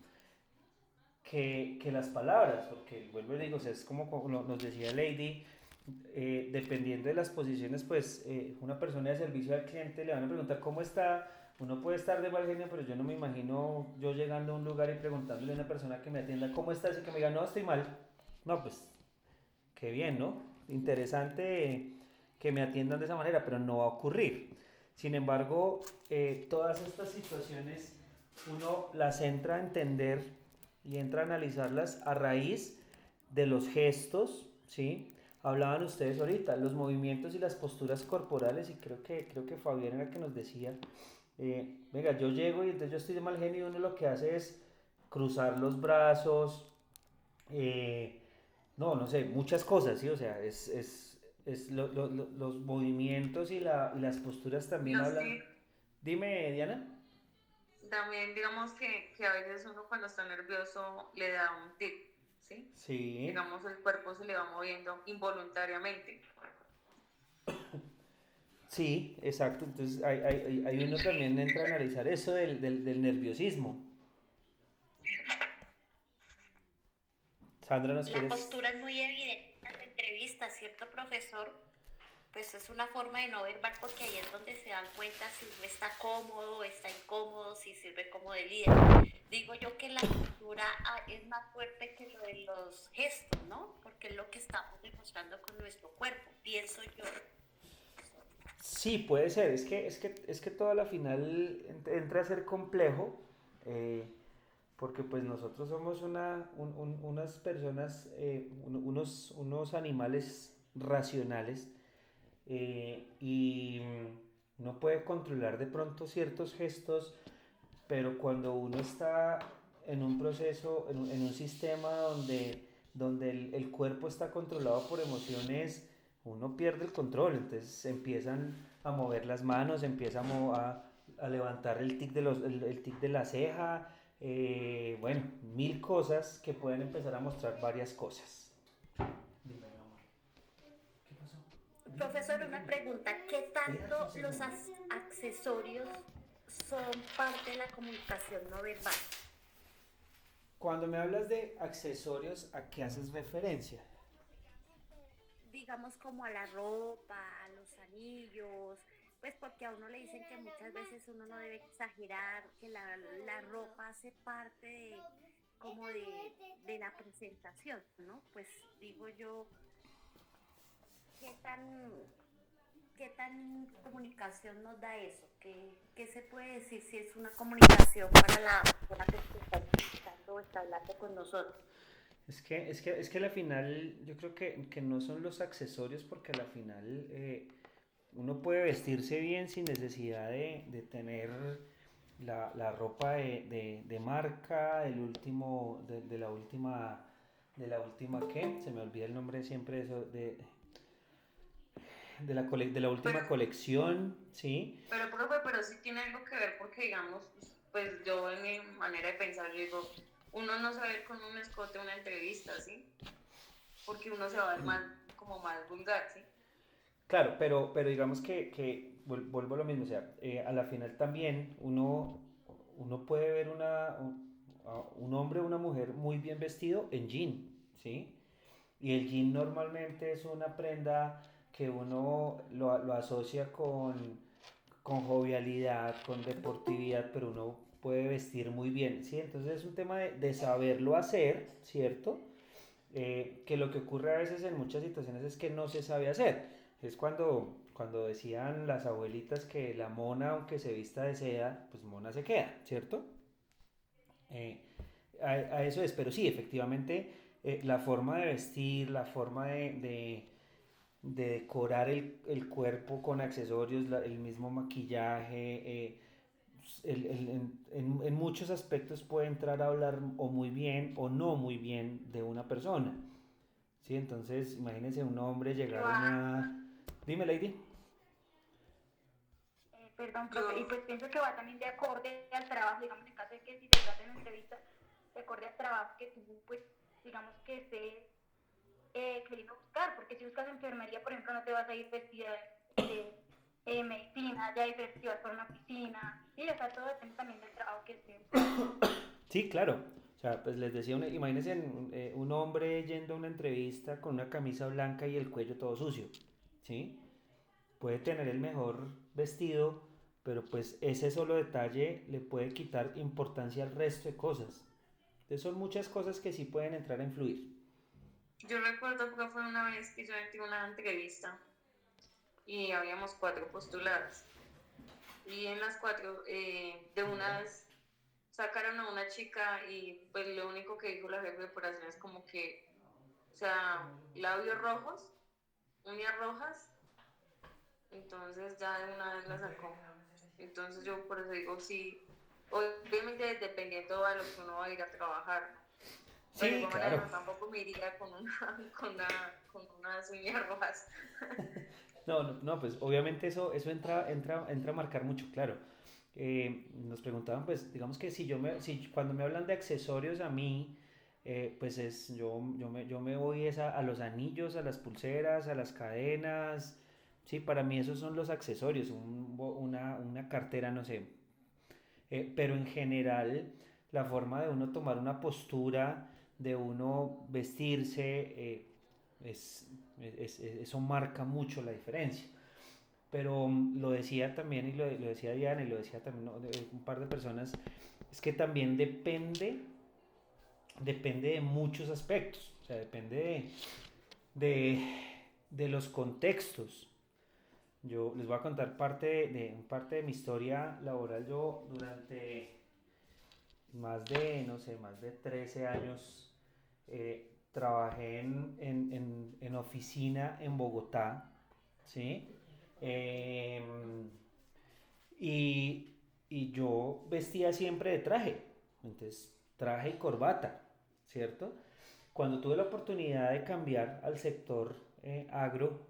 que las palabras, porque vuelvo y digo, o sea, es como nos decía Lady, dependiendo de las posiciones, pues una persona de servicio al cliente le van a preguntar cómo está. Uno puede estar de mal genio, pero yo no me imagino yo llegando a un lugar y preguntándole a una persona que me atienda cómo estás y que me diga, no, estoy mal. No, pues, qué bien, ¿no? Interesante que me atiendan de esa manera, pero no va a ocurrir. Sin embargo, todas estas situaciones uno las entra a entender y entra a analizarlas a raíz de los gestos, ¿sí? Hablaban ustedes ahorita, los movimientos y las posturas corporales, y creo que Fabián era el que nos decía, venga, yo llego y entonces yo estoy de mal genio y uno lo que hace es cruzar los brazos, eh, no sé, muchas cosas, ¿sí? O sea, los movimientos y las posturas también Los hablan. tics, Dime, Diana. también digamos que a veces uno cuando está nervioso le da un tic, ¿sí? Sí, Digamos, el cuerpo se le va moviendo involuntariamente. sí, exacto. Entonces ahí uno también entra a analizar eso del nerviosismo. Sandra, ¿nos La quieres? postura es muy evidente en las entrevistas, ¿cierto, profesor? Pues es una forma de no verbal porque ahí es donde se dan cuenta si uno está cómodo, está incómodo, si sirve como de líder. Digo yo que la postura es más fuerte que lo de los gestos, ¿no? Porque es lo que estamos demostrando con nuestro cuerpo, pienso yo. Sí, puede ser. Es que todo a la final entra a ser complejo, eh, porque pues nosotros somos unas personas, unos animales racionales, y uno puede controlar de pronto ciertos gestos, pero cuando uno está en un proceso, en un sistema donde el cuerpo está controlado por emociones, uno pierde el control, entonces empiezan a mover las manos, empieza a levantar el tic de la ceja, bueno, mil cosas que pueden empezar a mostrar varias cosas. Dime, mi amor. ¿Qué pasó? Profesor, una pregunta, ¿qué tanto los accesorios son parte de la comunicación no verbal? Cuando me hablas de accesorios, ¿a qué haces referencia? Digamos como a la ropa, a los anillos, pues porque a uno le dicen que muchas veces uno no debe exagerar, que la ropa hace parte como de la presentación, ¿no? Pues digo yo, ¿qué tan, qué tan comunicación nos da eso? ¿Qué se puede decir si es una comunicación para la persona que está escuchando o está hablando con nosotros? Es que a la final yo creo que no son los accesorios porque a la final uno puede vestirse bien sin necesidad de tener la ropa de marca, de la última, ¿qué? Se me olvida el nombre siempre de eso, de la Pero, última colección, ¿sí? profe, pero sí tiene algo que ver porque, digamos, pues yo en mi manera de pensar, yo digo, uno no sabe ir con un escote a una entrevista, ¿sí? Porque uno se va a ver más, como más vulgar, ¿sí? Claro, pero digamos que vuelvo a lo mismo, o sea, a la final también uno puede ver a un hombre o una mujer muy bien vestido en jean, ¿sí? Y el jean normalmente es una prenda que uno lo asocia con jovialidad, con deportividad, pero uno puede vestir muy bien, ¿sí? Entonces es un tema de saberlo hacer, ¿cierto? Que lo que ocurre a veces en muchas situaciones es que no se sabe hacer. Es cuando decían las abuelitas que la mona, aunque se vista de seda, pues mona se queda, ¿cierto? Eh, a eso es, pero sí, efectivamente, la forma de vestir, la forma de decorar el cuerpo con accesorios, el mismo maquillaje, en muchos aspectos puede entrar a hablar o muy bien o no muy bien de una persona. ¿Sí? Entonces, imagínense un hombre llegar a una... Dime, Lady. Perdón, profe, y pues pienso que va también de acorde al trabajo, digamos, en caso de que si te trata en entrevista, de acorde al trabajo que tú, pues, digamos que estés queriendo buscar, porque si buscas enfermería, por ejemplo, no te vas a ir vestida de medicina, ya hay festivas por una oficina, y o sea, todo depende también del trabajo que estés buscando. Sí, claro. O sea, pues les decía, imagínense un hombre yendo a una entrevista con una camisa blanca y el cuello todo sucio, ¿sí? Puede tener el mejor vestido, pero pues ese solo detalle le puede quitar importancia al resto de cosas. Entonces son muchas cosas que sí pueden entrar a influir. Yo recuerdo que fue una vez que yo entré a una entrevista y habíamos 4 postuladas. Y en las 4, de unas sacaron a una chica y pues lo único que dijo la jefe de operaciones como que, o sea, labios rojos, uñas rojas, entonces ya de una vez la sacó. Entonces yo por eso digo, sí, obviamente dependiendo a lo que uno va a ir a trabajar. Pero de Sí, igual manera claro. no, tampoco me iría con unas uñas rojas. No, no, no, pues obviamente eso entra a marcar mucho, claro. Nos preguntaban, pues, digamos que si cuando me hablan de accesorios a mí, pues yo me voy a los anillos, a las pulseras, a las cadenas, sí, para mí esos son los accesorios, una cartera, no sé. Pero en general, la forma de uno tomar una postura, de uno vestirse, eso marca mucho la diferencia. Pero lo decía también, y lo decía Diana, y lo decía también, ¿no?, un par de personas, es que también depende de muchos aspectos, o sea, depende de los contextos. Yo les voy a contar parte de mi historia laboral. Yo durante no sé, más de 13 años trabajé en oficina en Bogotá, ¿sí? Eh, y yo vestía siempre de traje, entonces traje y corbata, ¿cierto? Cuando tuve la oportunidad de cambiar al sector agro,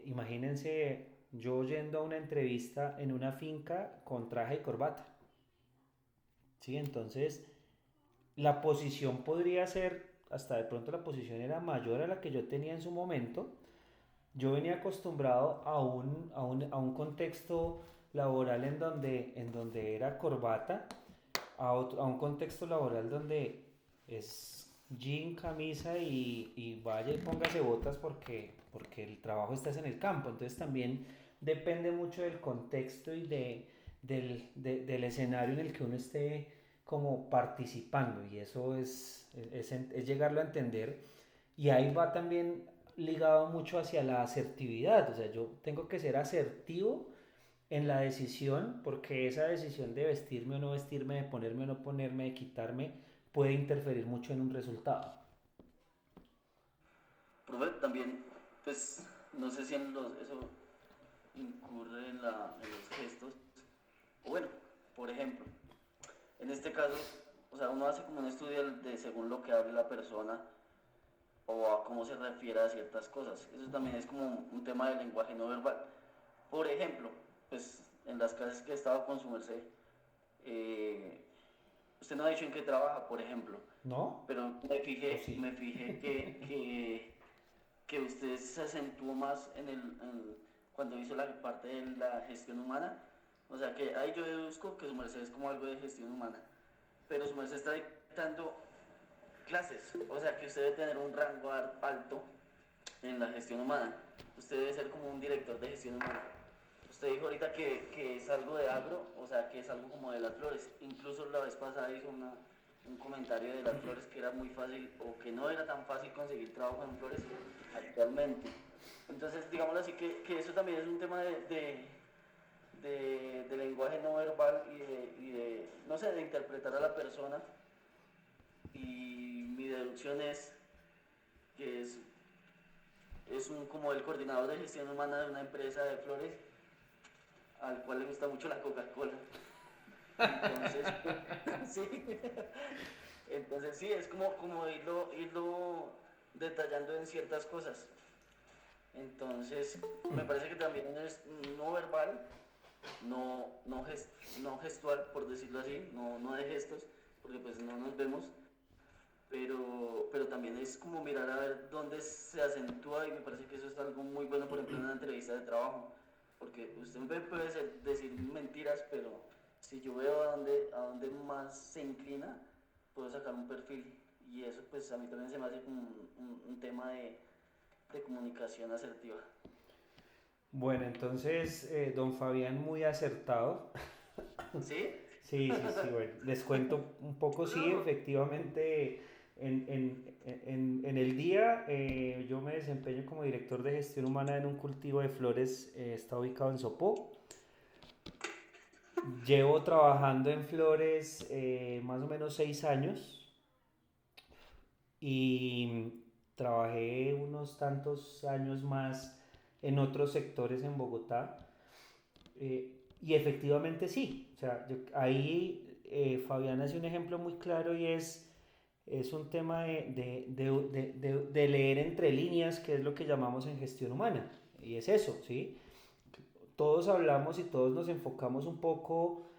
imagínense yo yendo a una entrevista en una finca con traje y corbata, ¿sí? Entonces la posición podría ser, hasta de pronto la posición era mayor a la que yo tenía en su momento. Yo venía acostumbrado a un contexto laboral en donde era corbata, a un contexto laboral donde es jean, camisa y vaya y póngase botas porque el trabajo está en el campo. Entonces también depende mucho del contexto y del escenario en el que uno esté como participando, y eso es llegarlo a entender. Y ahí va también ligado mucho hacia la asertividad, o sea, yo tengo que ser asertivo en la decisión, porque esa decisión de vestirme o no vestirme, de ponerme o no ponerme, de quitarme, puede interferir mucho en un resultado. Profe, también, pues, no sé si eso incurre en los gestos. O bueno, por ejemplo, en este caso, o sea, uno hace como un estudio de según lo que hable la persona o a cómo se refiere a ciertas cosas. Eso también es como un tema de lenguaje no verbal. Por ejemplo, pues en las clases que he estado con su merced, usted no ha dicho en qué trabaja, por ejemplo, ¿No? pero ¿O sí? me fijé que usted se acentuó más cuando hizo la parte de la gestión humana. O sea que ahí yo deduzco que su merced es como algo de gestión humana, pero su merced está dictando clases, o sea que usted debe tener un rango alto en la gestión humana. Usted debe ser como un director de gestión humana. Usted dijo ahorita que es algo de agro, o sea que es algo como de las flores. Incluso la vez pasada hizo un comentario de las flores que era muy fácil o que no era tan fácil conseguir trabajo en flores actualmente. Entonces, digámoslo así, que eso también es un tema de lenguaje no verbal y de, no sé, de interpretar a la persona. Y mi deducción es que es como el coordinador de gestión humana de una empresa de flores al cual le gusta mucho la Coca-Cola. Entonces, sí. Entonces sí, es como irlo detallando en ciertas cosas. Entonces, me parece que también es no verbal, no gestual, por decirlo así, no de gestos, porque pues no nos vemos, pero también es como mirar a ver dónde se acentúa y me parece que eso es algo muy bueno, por ejemplo, en una entrevista de trabajo, porque usted puede decir mentiras, pero si yo veo a dónde más se inclina, puedo sacar un perfil y eso pues a mí también se me hace como un tema de comunicación asertiva. Bueno, entonces, don Fabián, muy acertado. ¿Sí? Sí, bueno, les cuento un poco, sí, efectivamente, en el día yo me desempeño como director de gestión humana en un cultivo de flores, está ubicado en Sopó. Llevo trabajando en flores más o menos 6 años y trabajé unos tantos años más en otros sectores en Bogotá. Y efectivamente sí, o sea, ahí Fabián hace un ejemplo muy claro y es un tema de leer entre líneas, que es lo que llamamos en gestión humana. Y es eso, ¿sí? Todos hablamos y todos nos enfocamos un poco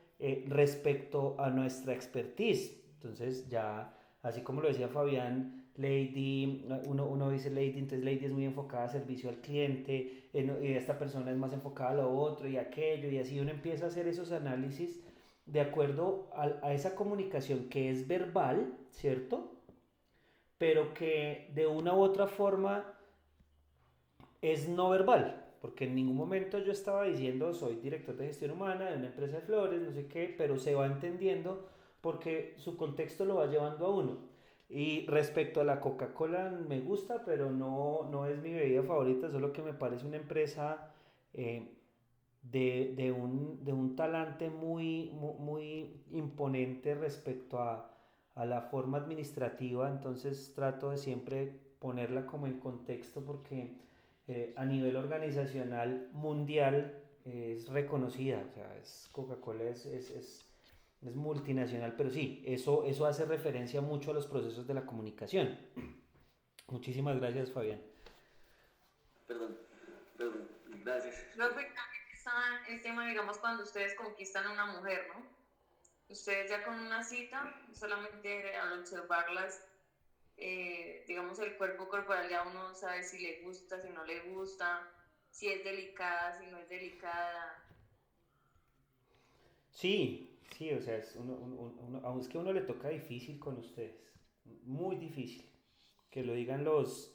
respecto a nuestra expertise. Entonces ya, así como lo decía Fabián, Lady, uno dice Lady, entonces Lady es muy enfocada a servicio al cliente, y esta persona es más enfocada a lo otro y aquello, y así uno empieza a hacer esos análisis de acuerdo a esa comunicación que es verbal, ¿cierto? Pero que de una u otra forma es no verbal, porque en ningún momento yo estaba diciendo soy director de gestión humana de una empresa de flores, no sé qué, pero se va entendiendo porque su contexto lo va llevando a uno. Y respecto a la Coca-Cola me gusta, pero no es mi bebida favorita, solo que me parece una empresa de un talante muy imponente respecto a la forma administrativa, entonces trato de siempre ponerla como en contexto porque a nivel organizacional mundial es reconocida, o sea, Coca-Cola es multinacional, pero sí, eso hace referencia mucho a los procesos de la comunicación. Muchísimas gracias, Fabián. Perdón, gracias. Creo que también está el tema, digamos, cuando ustedes conquistan a una mujer, ¿no? Ustedes ya con una cita, solamente al observarlas, digamos, el cuerpo corporal ya uno sabe si le gusta, si no le gusta, si es delicada, si no es delicada. Sí, o sea, es es que a uno le toca difícil con ustedes, muy difícil. Que lo digan los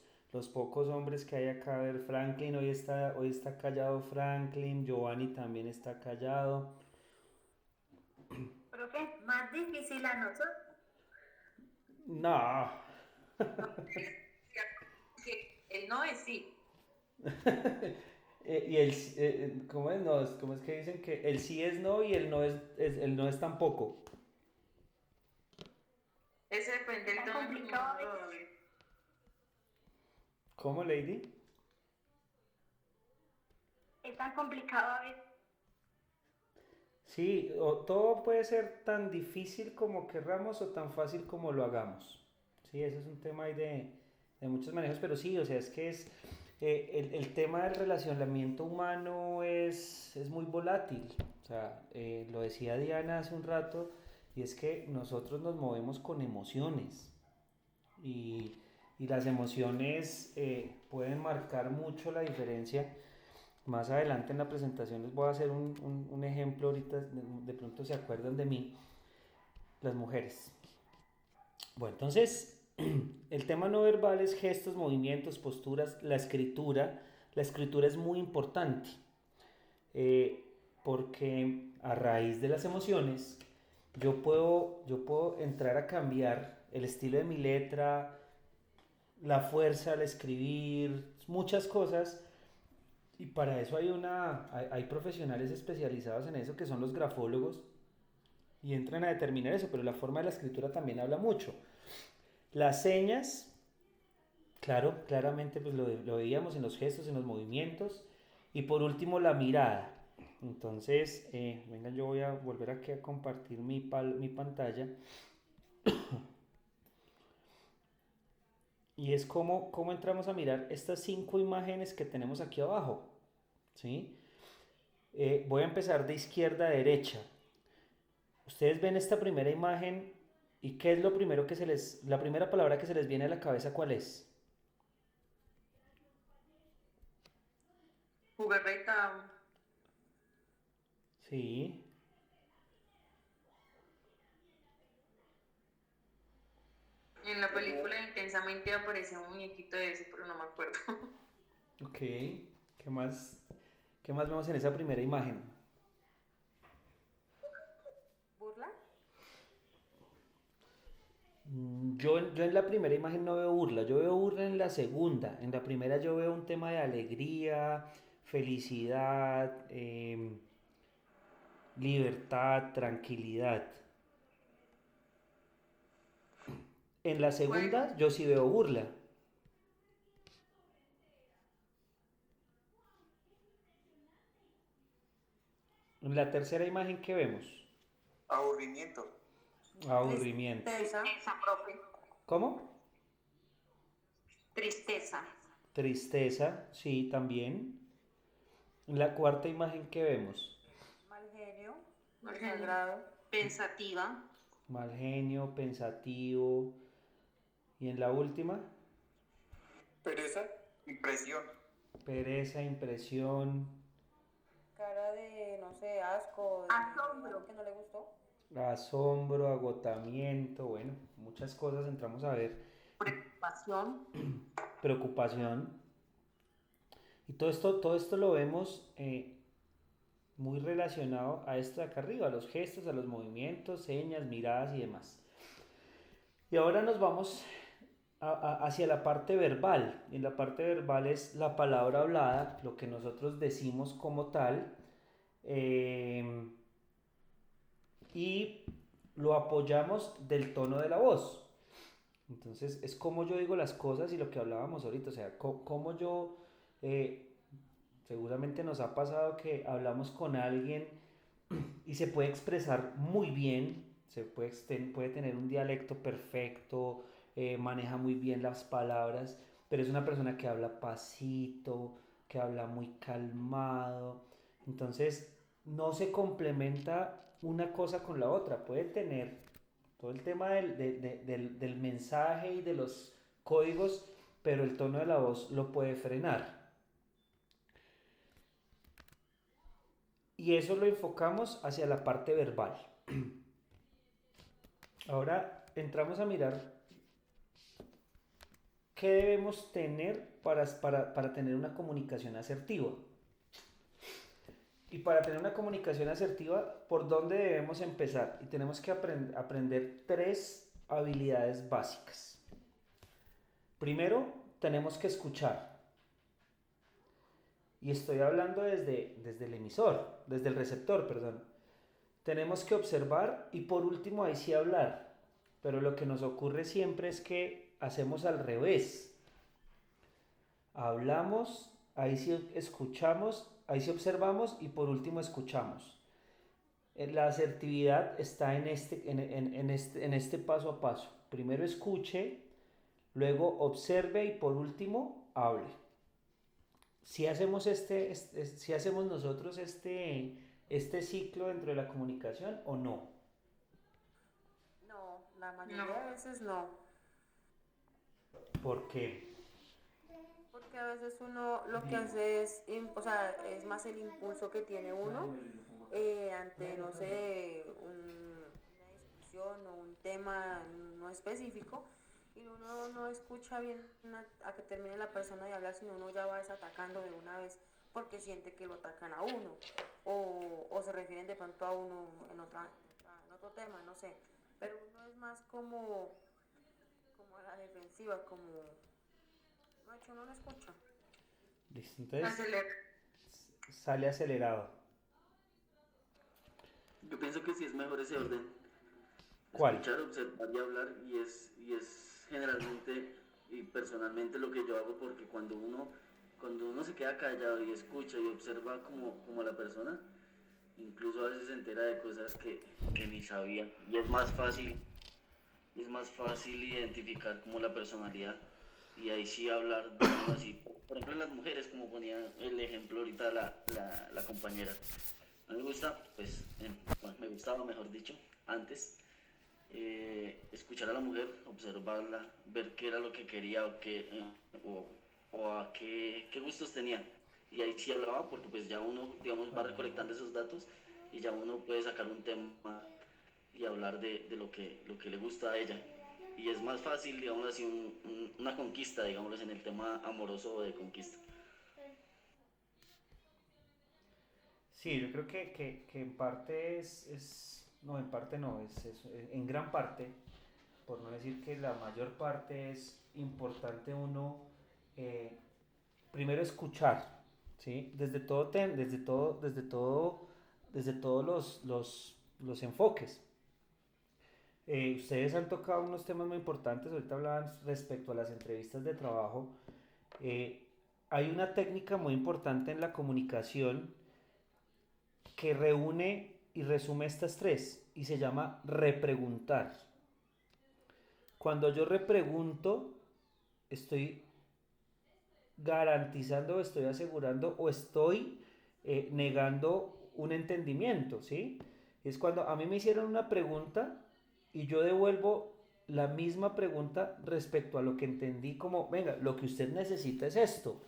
pocos hombres que hay acá. A ver, Franklin, hoy está callado Franklin, Giovanni también está callado. Profe, más difícil a nosotros. No. Que el no es sí. Y ¿cómo es? No, ¿cómo es que dicen que el sí es no y el no es tampoco? Ese depende del tono que uno lo ve. ¿Cómo, Lady? Es tan complicado a veces. Sí, todo puede ser tan difícil como querramos o tan fácil como lo hagamos. Sí, ese es un tema ahí de muchos manejos, pero sí, o sea, es que el tema del relacionamiento humano es muy volátil. O sea, lo decía Diana hace un rato, y es que nosotros nos movemos con emociones. Y las emociones pueden marcar mucho la diferencia. más adelante en la presentación les voy a hacer un ejemplo ahorita, de pronto se acuerdan de mí, las mujeres. Bueno, entonces, el tema no verbal es gestos, movimientos, posturas, la escritura. La escritura es muy importante porque a raíz de las emociones yo puedo entrar a cambiar el estilo de mi letra, la fuerza al escribir, muchas cosas. Y para eso hay profesionales especializados en eso que son los grafólogos y entran a determinar eso, pero la forma de la escritura también habla mucho. Las señas, claro, claramente pues lo veíamos en los gestos, en los movimientos. Y por último la mirada. Entonces, vengan, yo voy a volver aquí a compartir mi pantalla. Y es cómo entramos a mirar estas 5 imágenes que tenemos aquí abajo. ¿Sí? Voy a empezar de izquierda a derecha. Ustedes ven esta primera imagen y ¿qué es lo primero la primera palabra que se les viene a la cabeza? ¿Cuál es? Jugarreta. Sí. En la película Intensamente aparece un muñequito de ese, pero no me acuerdo. Ok. ¿Qué más vemos en esa primera imagen? ¿Burla? Yo en la primera imagen no veo burla, yo veo burla en la segunda. En la primera yo veo un tema de alegría, felicidad, libertad, tranquilidad. En la segunda yo sí veo burla. En la tercera imagen, ¿qué vemos? Aburrimiento. Aburrimiento. Tristeza. Profe. ¿Cómo? Tristeza. Tristeza, sí, también. En la cuarta imagen, ¿qué vemos? Mal genio. Mal genio. Desagrado. Pensativa. Mal genio, pensativo. Y en la última, Pereza. Impresión. pereza, impresión, Cara de, no sé, asco. Asombro. Algo que no le gustó. asombro, agotamiento, bueno, muchas cosas entramos a ver. Preocupación. Preocupación. Y todo esto lo vemos muy relacionado a esto de acá arriba, a los gestos, a los movimientos, señas, miradas y demás. Y ahora nos vamos hacia la parte verbal. Y la parte verbal es la palabra hablada, lo que nosotros decimos como tal, y lo apoyamos del tono de la voz. Entonces es como yo digo las cosas y lo que hablábamos ahorita, o sea, como yo, seguramente nos ha pasado que hablamos con alguien y se puede expresar muy bien, puede tener un dialecto perfecto, maneja muy bien las palabras, pero es una persona que habla pasito, que habla muy calmado, entonces no se complementa una cosa con la otra, puede tener todo el tema del mensaje y de los códigos, pero el tono de la voz lo puede frenar. Y eso lo enfocamos hacia la parte verbal. Ahora entramos a mirar qué debemos tener para tener una comunicación asertiva. Y para tener una comunicación asertiva, ¿por dónde debemos empezar? Y tenemos que aprender 3 habilidades básicas. Primero, tenemos que escuchar. Y estoy hablando desde el receptor, perdón. Tenemos que observar y por último ahí sí hablar. Pero lo que nos ocurre siempre es que hacemos al revés. Hablamos, ahí sí escuchamos, ahí sí observamos y por último escuchamos. La asertividad está en este paso a paso. Primero escuche, luego observe y por último hable. Si hacemos nosotros este ciclo dentro de la comunicación o no. No, la mayoría de veces no. ¿Por qué? Porque Que a veces uno lo que hace es, o sea, es más el impulso que tiene uno ante, no sé, una discusión o un tema no específico, y uno no escucha bien a que termine la persona de hablar, sino uno ya va desatacando de una vez porque siente que lo atacan a uno o se refieren de pronto a uno en otro tema, no sé, pero uno es más como a la defensiva, como, no, hecho, uno no escucha. Listo, entonces Acelera. sale acelerado. Yo pienso que sí es mejor ese orden. ¿Cuál? Escuchar, observar y hablar, y es generalmente y personalmente lo que yo hago, porque cuando uno se queda callado y escucha y observa como a la persona, incluso a veces se entera de cosas que ni sabía, y es más fácil identificar como la personalidad, y ahí sí hablar, digamos así, por ejemplo en las mujeres, como ponía el ejemplo ahorita la compañera. A mí me gusta, pues, bueno, me gustaba, mejor dicho, antes, escuchar a la mujer, observarla, ver qué era lo que quería o a qué gustos tenía. Y ahí sí hablaba, porque pues ya uno, digamos, va recolectando esos datos y ya uno puede sacar un tema y hablar de lo que le gusta a ella. Y es más fácil, digamos así, una conquista, digamos, en el tema amoroso de conquista. Sí, yo creo que en parte no, en parte no, en gran parte, por no decir que la mayor parte es importante uno eh, primero escuchar, ¿sí? Desde todos los enfoques. Ustedes han tocado unos temas muy importantes, ahorita hablaban respecto a las entrevistas de trabajo. Eh, Hay una técnica muy importante en la comunicación que reúne y resume estas tres y se llama repreguntar. Cuando yo repregunto, estoy garantizando, estoy asegurando o estoy negando un entendimiento, ¿sí? Es cuando a mí me hicieron una pregunta y yo devuelvo la misma pregunta respecto a lo que entendí como, venga, lo que usted necesita es esto.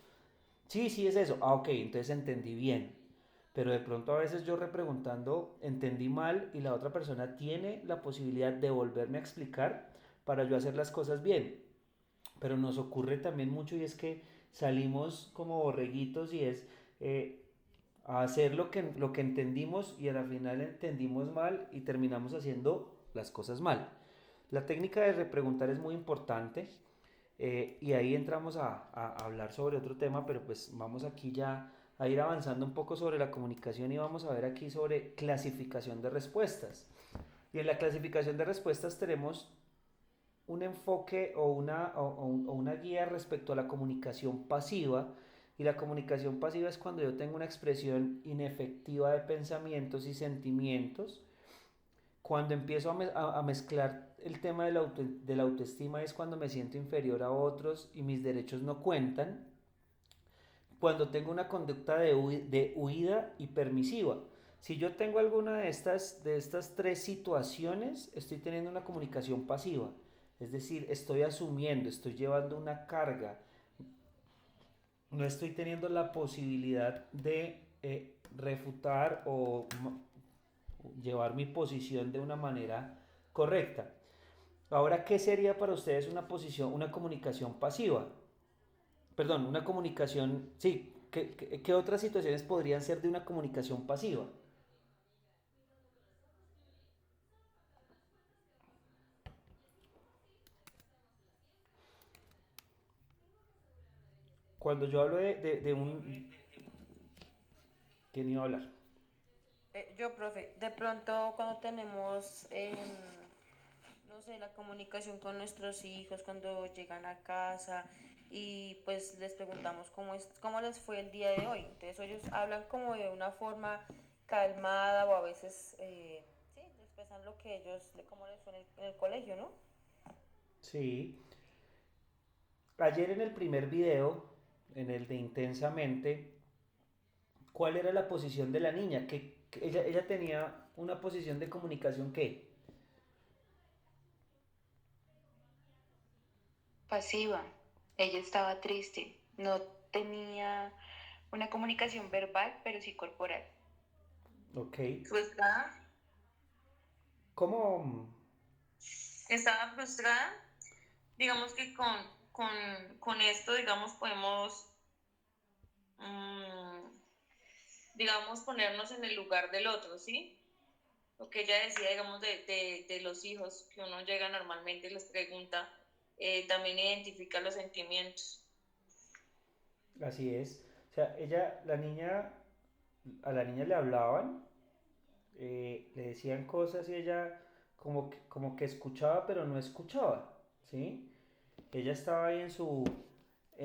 Sí, sí es eso. Ah, ok, entonces entendí bien. Pero de pronto a veces yo repreguntando entendí mal y la otra persona tiene la posibilidad de volverme a explicar para yo hacer las cosas bien. Pero nos ocurre también mucho y es que salimos como borreguitos y es a hacer lo que entendimos y al final entendimos mal y terminamos haciendo las cosas mal. La técnica de repreguntar es muy importante y ahí entramos a hablar sobre otro tema, pero pues vamos aquí ya a ir avanzando un poco sobre la comunicación y vamos a ver aquí sobre clasificación de respuestas. Y en la clasificación de respuestas tenemos un enfoque o una guía respecto a la comunicación pasiva. Y la comunicación pasiva es cuando yo tengo una expresión inefectiva de pensamientos y sentimientos. Cuando empiezo a mezclar el tema de la autoestima es cuando me siento inferior a otros y mis derechos no cuentan. Cuando tengo una conducta de huida y permisiva. Si yo tengo alguna de estas tres situaciones, estoy teniendo una comunicación pasiva. Es decir, estoy asumiendo, estoy llevando una carga. No estoy teniendo la posibilidad de refutar o llevar mi posición de una manera correcta. Ahora, ¿qué sería para ustedes una comunicación pasiva? Perdón, una comunicación, sí, ¿qué otras situaciones podrían ser de una comunicación pasiva? Cuando yo hablo de un... ¿Quién iba a hablar? Yo, profe, de pronto cuando tenemos, no sé, la comunicación con nuestros hijos, cuando llegan a casa y pues les preguntamos cómo les fue el día de hoy. Entonces ellos hablan como de una forma calmada o a veces, sí, expresan lo que cómo les fue en el colegio, ¿no? Sí. Ayer en el primer video, en el de Intensamente, ¿cuál era la posición de la niña? Ella tenía una posición de comunicación ¿qué? Pasiva. Ella estaba triste. No tenía una comunicación verbal, pero sí corporal. Ok. Frustrada, ¿Cómo? estaba frustrada. Digamos que con esto, digamos, podemos, mm, digamos, ponernos en el lugar del otro, ¿sí? Lo que ella decía, digamos, de los hijos, que uno llega normalmente y les pregunta, también identifica los sentimientos. Así es. O sea, a la niña le hablaban, le decían cosas y ella como que escuchaba, pero no escuchaba, ¿sí? Ella estaba ahí en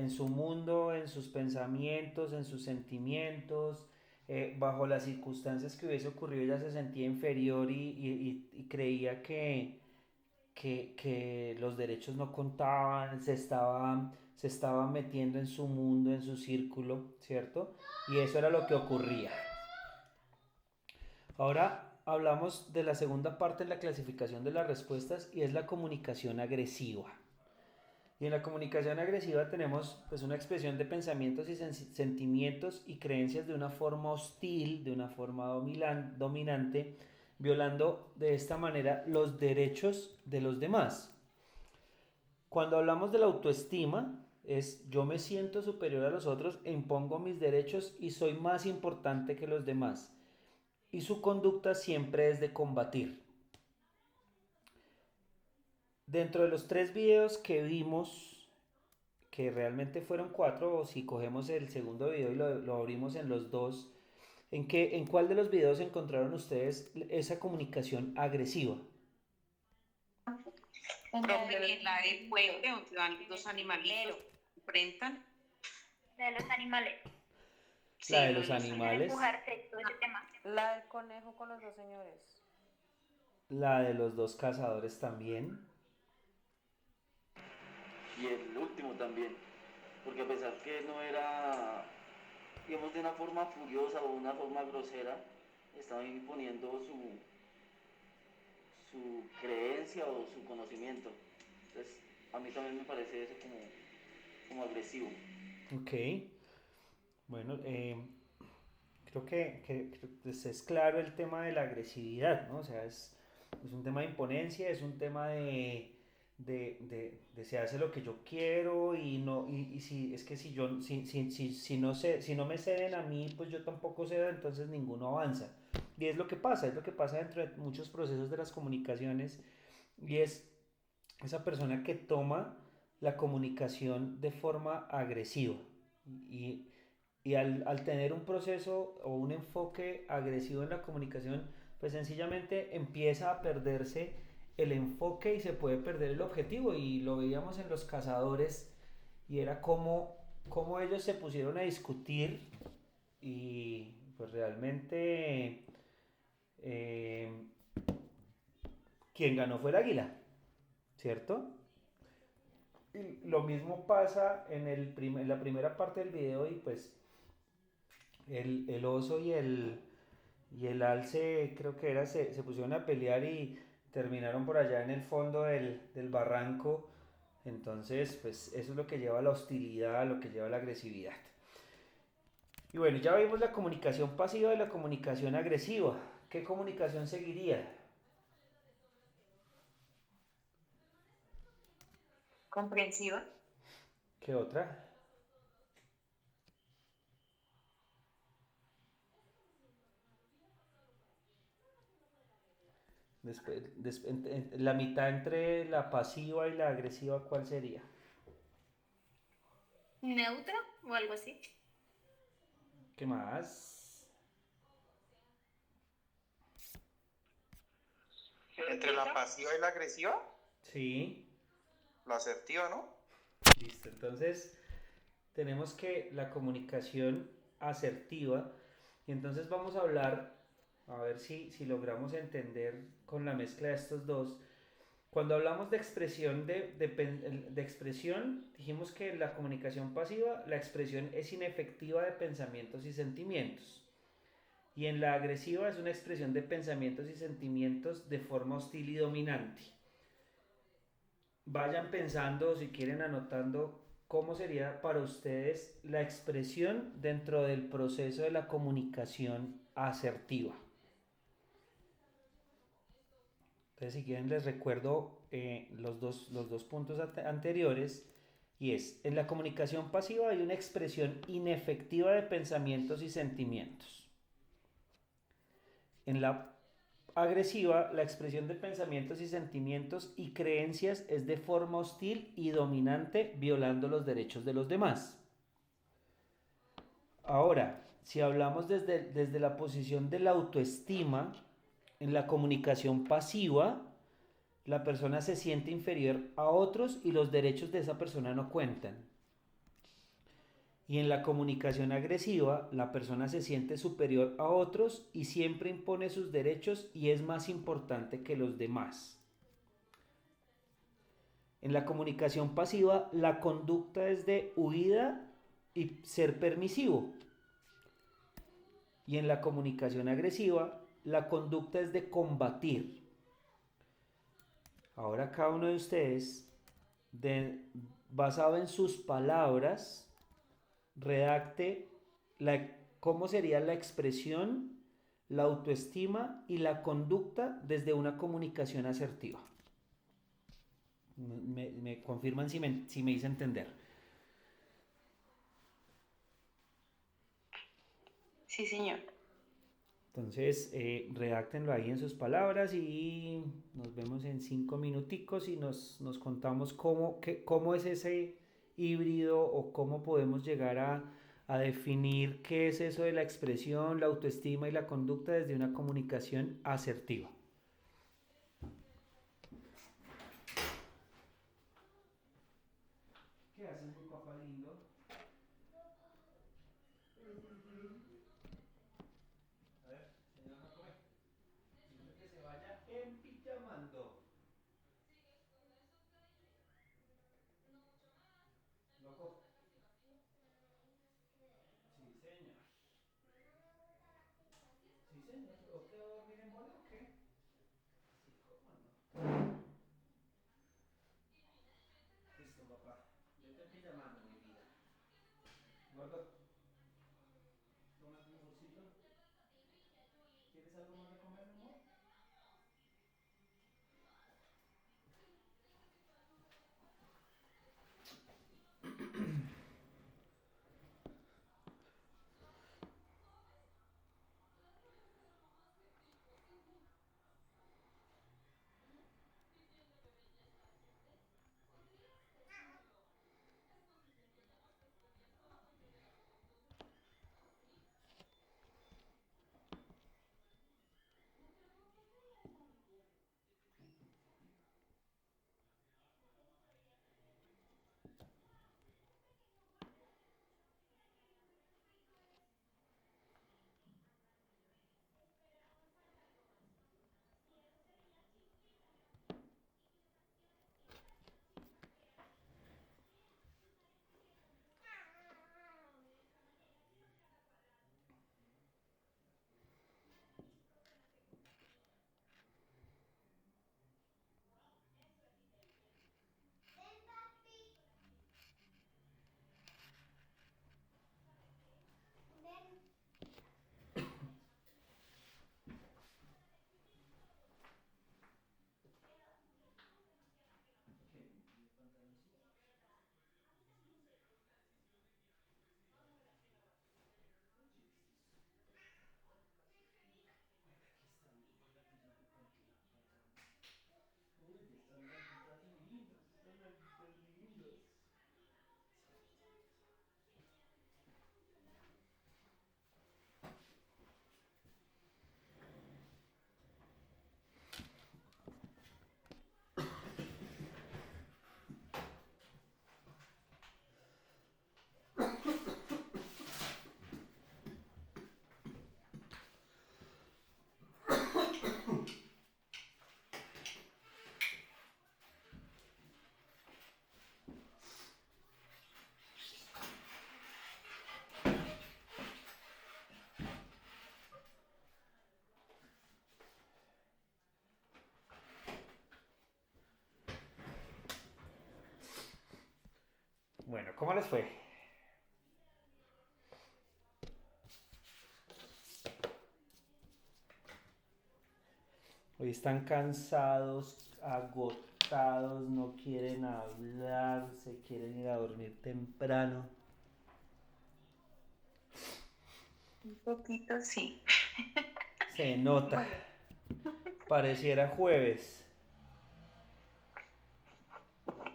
su mundo, en sus pensamientos, en sus sentimientos, bajo las circunstancias que hubiese ocurrido, ella se sentía inferior y creía que los derechos no contaban, se estaba metiendo en su mundo, en su círculo, ¿cierto? Y eso era lo que ocurría. Ahora hablamos de la segunda parte de la clasificación de las respuestas y es la comunicación agresiva. Y en la comunicación agresiva tenemos pues una expresión de pensamientos y sentimientos y creencias de una forma hostil, de una forma dominante, violando de esta manera los derechos de los demás. Cuando hablamos de la autoestima, es yo me siento superior a los otros e impongo mis derechos y soy más importante que los demás. Y su conducta siempre es de combatir. Dentro de los 3 videos que vimos, que realmente fueron 4, o si cogemos el segundo video y lo abrimos en los dos, ¿en cuál de los videos encontraron ustedes esa comunicación agresiva? Profe, en la del puente donde van los animalitos, enfrentan. La de los animales. La Sí, de lo los de los animales, Empujarse, todo ese tema. La del conejo con los dos señores. la de los 2 cazadores también. Y el último también, porque a pesar que no era, digamos, de una forma furiosa o una forma grosera, estaba imponiendo su creencia o su conocimiento. Entonces, a mí también me parece eso como agresivo. Ok, bueno, creo que, pues, es claro el tema de la agresividad, ¿no? O sea, es un tema de imponencia, es un tema de se hace lo que yo quiero y no y si es que si no me ceden a mí, pues yo tampoco cedo, entonces ninguno avanza. Y es lo que pasa dentro de muchos procesos de las comunicaciones y es esa persona que toma la comunicación de forma agresiva y, y al tener un proceso o un enfoque agresivo en la comunicación, pues sencillamente empieza a perderse el enfoque y se puede perder el objetivo. Y lo veíamos en los cazadores y era como ellos se pusieron a discutir y pues realmente eh, quien ganó fue el águila, ¿cierto? Y lo mismo pasa en la primera parte del video y pues el oso y el alce creo que era, se pusieron a pelear y terminaron por allá en el fondo del barranco. Entonces, pues eso es lo que lleva a la hostilidad, lo que lleva a la agresividad. Y bueno, ya vimos la comunicación pasiva y la comunicación agresiva. ¿Qué comunicación seguiría? Comprensiva. ¿Qué otra? Después, la mitad entre la pasiva y la agresiva, ¿cuál sería? ¿Neutro o algo así? ¿Qué más? Entre la pasiva y la agresiva, Sí, la asertiva, ¿no? listo. Entonces, tenemos que la comunicación asertiva, y entonces vamos a hablar, a ver si logramos entender con la mezcla de estos dos. Cuando hablamos de expresión de expresión, dijimos que en la comunicación pasiva la expresión es inefectiva de pensamientos y sentimientos. Y en la agresiva es una expresión de pensamientos y sentimientos de forma hostil y dominante. Vayan pensando, si quieren anotando ¿cómo sería para ustedes la expresión dentro del proceso de la comunicación asertiva? Entonces, si quieren, les recuerdo los dos puntos anteriores, y es, en la comunicación pasiva hay una expresión inefectiva de pensamientos y sentimientos. En la agresiva, la expresión de pensamientos y sentimientos y creencias es de forma hostil y dominante, violando los derechos de los demás. Ahora, si hablamos desde la posición de la autoestima, en la comunicación pasiva, la persona se siente inferior a otros y los derechos de esa persona no cuentan. Y en la comunicación agresiva, la persona se siente superior a otros y siempre impone sus derechos y es más importante que los demás. En la comunicación pasiva, la conducta es de huida y ser permisivo. Y en la comunicación agresiva, la conducta es de combatir. Ahora cada uno de ustedes, basado en sus palabras, redacte cómo sería la expresión, la autoestima y la conducta desde una comunicación asertiva. Me confirman si me hice entender. Sí, señor. Entonces, redáctenlo ahí en sus palabras y nos vemos en 5 minuticos y nos contamos cómo es ese híbrido o cómo podemos llegar a definir qué es eso de la expresión, la autoestima y la conducta desde una comunicación asertiva. ¿Qué haces, mi papá lindo? A ver, señor Jacome, siempre que se vaya empillamando. Loco. Sí, señor. Sí, señor. ¿O qué va a dormir en bola o qué? Sí, cómo no. Listo, papá. Vete empillamando, mi vida. Gordo, ¿tomas tu mejorcito? ¿Quieres algo más de comer, mi amor? ¿cómo les fue? Hoy están cansados, agotados, no quieren hablar, se quieren ir a dormir temprano. Un poquito sí. Se nota. Pareciera jueves.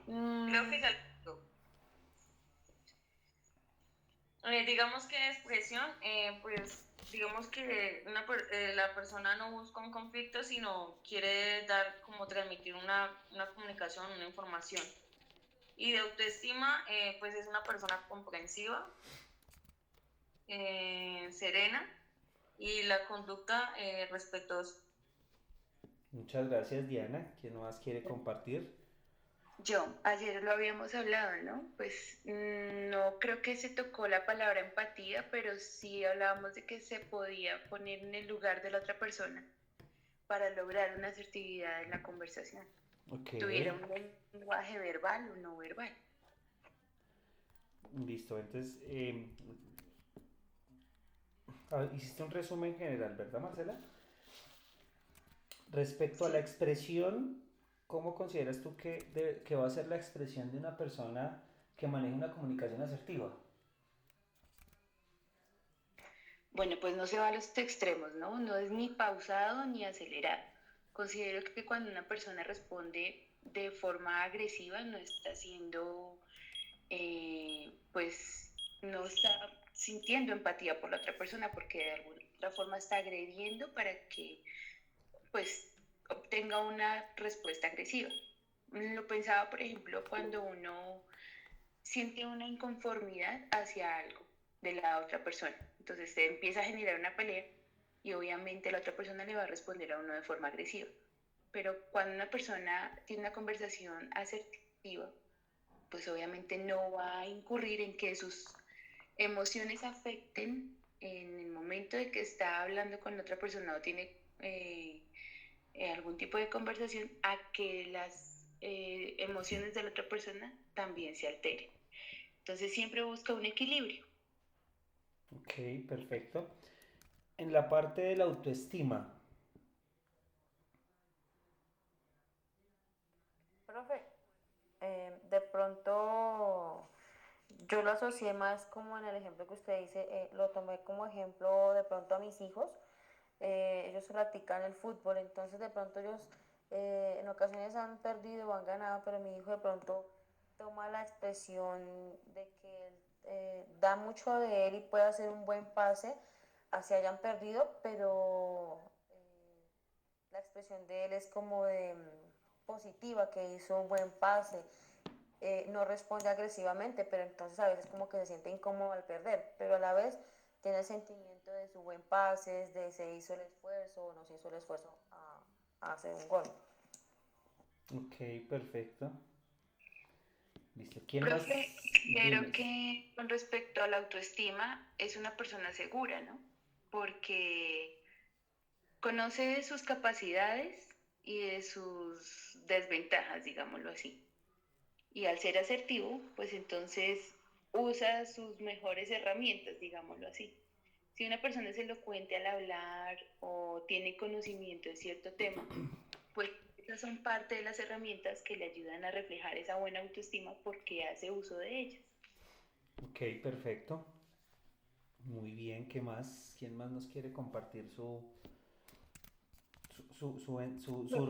Creo que ya lo digamos que expresión, pues digamos que la persona no busca un conflicto, sino quiere dar, como transmitir una comunicación, una información. Y de autoestima, pues es una persona comprensiva, serena y la conducta respetuosa. Muchas gracias, Diana. ¿Quién más quiere compartir? Yo, ayer lo habíamos hablado, ¿no? Pues no creo que se tocó la palabra empatía, pero sí hablábamos de que se podía poner en el lugar de la otra persona para lograr una asertividad en la conversación. Ok. Tuviera un lenguaje verbal o no verbal. Listo, entonces hiciste un resumen general, ¿verdad, Marcela? Respecto a la expresión, ¿cómo consideras tú que va a ser la expresión de una persona que maneja una comunicación asertiva? Bueno, pues no se va a los extremos, ¿no? No es ni pausado ni acelerado. Considero que cuando una persona responde de forma agresiva no está siendo, pues no está sintiendo empatía por la otra persona porque de alguna otra forma está agrediendo para que pues obtenga una respuesta agresiva. Lo pensaba, por ejemplo, cuando uno siente una inconformidad hacia algo de la otra persona. Entonces se empieza a generar una pelea y obviamente la otra persona le va a responder a uno de forma agresiva. Pero cuando una persona tiene una conversación asertiva, pues obviamente no va a incurrir en que sus emociones afecten en el momento de que está hablando con la otra persona o tiene algún tipo de conversación a que las emociones de la otra persona también se alteren. Entonces siempre busca un equilibrio. Ok, perfecto. En la parte de la autoestima, Profe, de pronto yo lo asocié más como en el ejemplo que usted dice, lo tomé como ejemplo de pronto a mis hijos. Ellos practican el fútbol, entonces de pronto ellos en ocasiones han perdido o han ganado, pero mi hijo de pronto toma la expresión de que él, da mucho de él y puede hacer un buen pase, así hayan perdido, pero la expresión de él es como de positiva, que hizo un buen pase, no responde agresivamente, pero entonces a veces como que se siente incómodo al perder, pero a la vez tiene el sentimiento de su buen pase, de se hizo el esfuerzo o no se hizo el esfuerzo a hacer un gol. ok, perfecto. Listo. ¿Quién más? Profe, considero Dime. que con respecto a la autoestima es una persona segura, ¿no? Porque conoce de sus capacidades y de sus desventajas, digámoslo así. Y al ser asertivo, pues entonces usa sus mejores herramientas, digámoslo así. Si una persona es elocuente al hablar o tiene conocimiento de cierto tema, pues esas son parte de las herramientas que le ayudan a reflejar esa buena autoestima porque hace uso de ellas. Ok, perfecto. Muy bien, ¿qué más? ¿Quién más nos quiere compartir su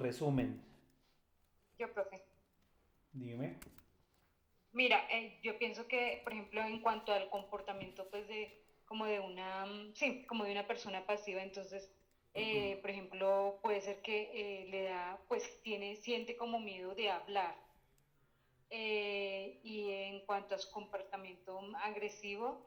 resumen? Yo, profe. Dime. Mira, yo pienso que, por ejemplo, en cuanto al comportamiento, pues, como de una, sí, como de una persona pasiva, entonces, por ejemplo, puede ser que le da, pues, siente como miedo de hablar. Y en cuanto a su comportamiento agresivo,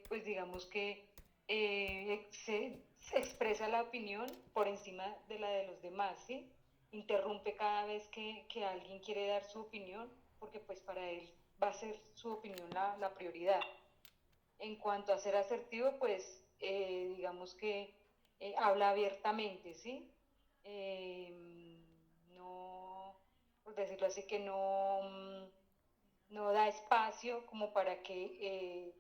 pues, digamos que se expresa la opinión por encima de la de los demás, ¿sí? Interrumpe cada vez que alguien quiere dar su opinión, porque pues para él va a ser su opinión la prioridad. En cuanto a ser asertivo, pues digamos que habla abiertamente, ¿sí? No, por decirlo así, que no, no da espacio como para que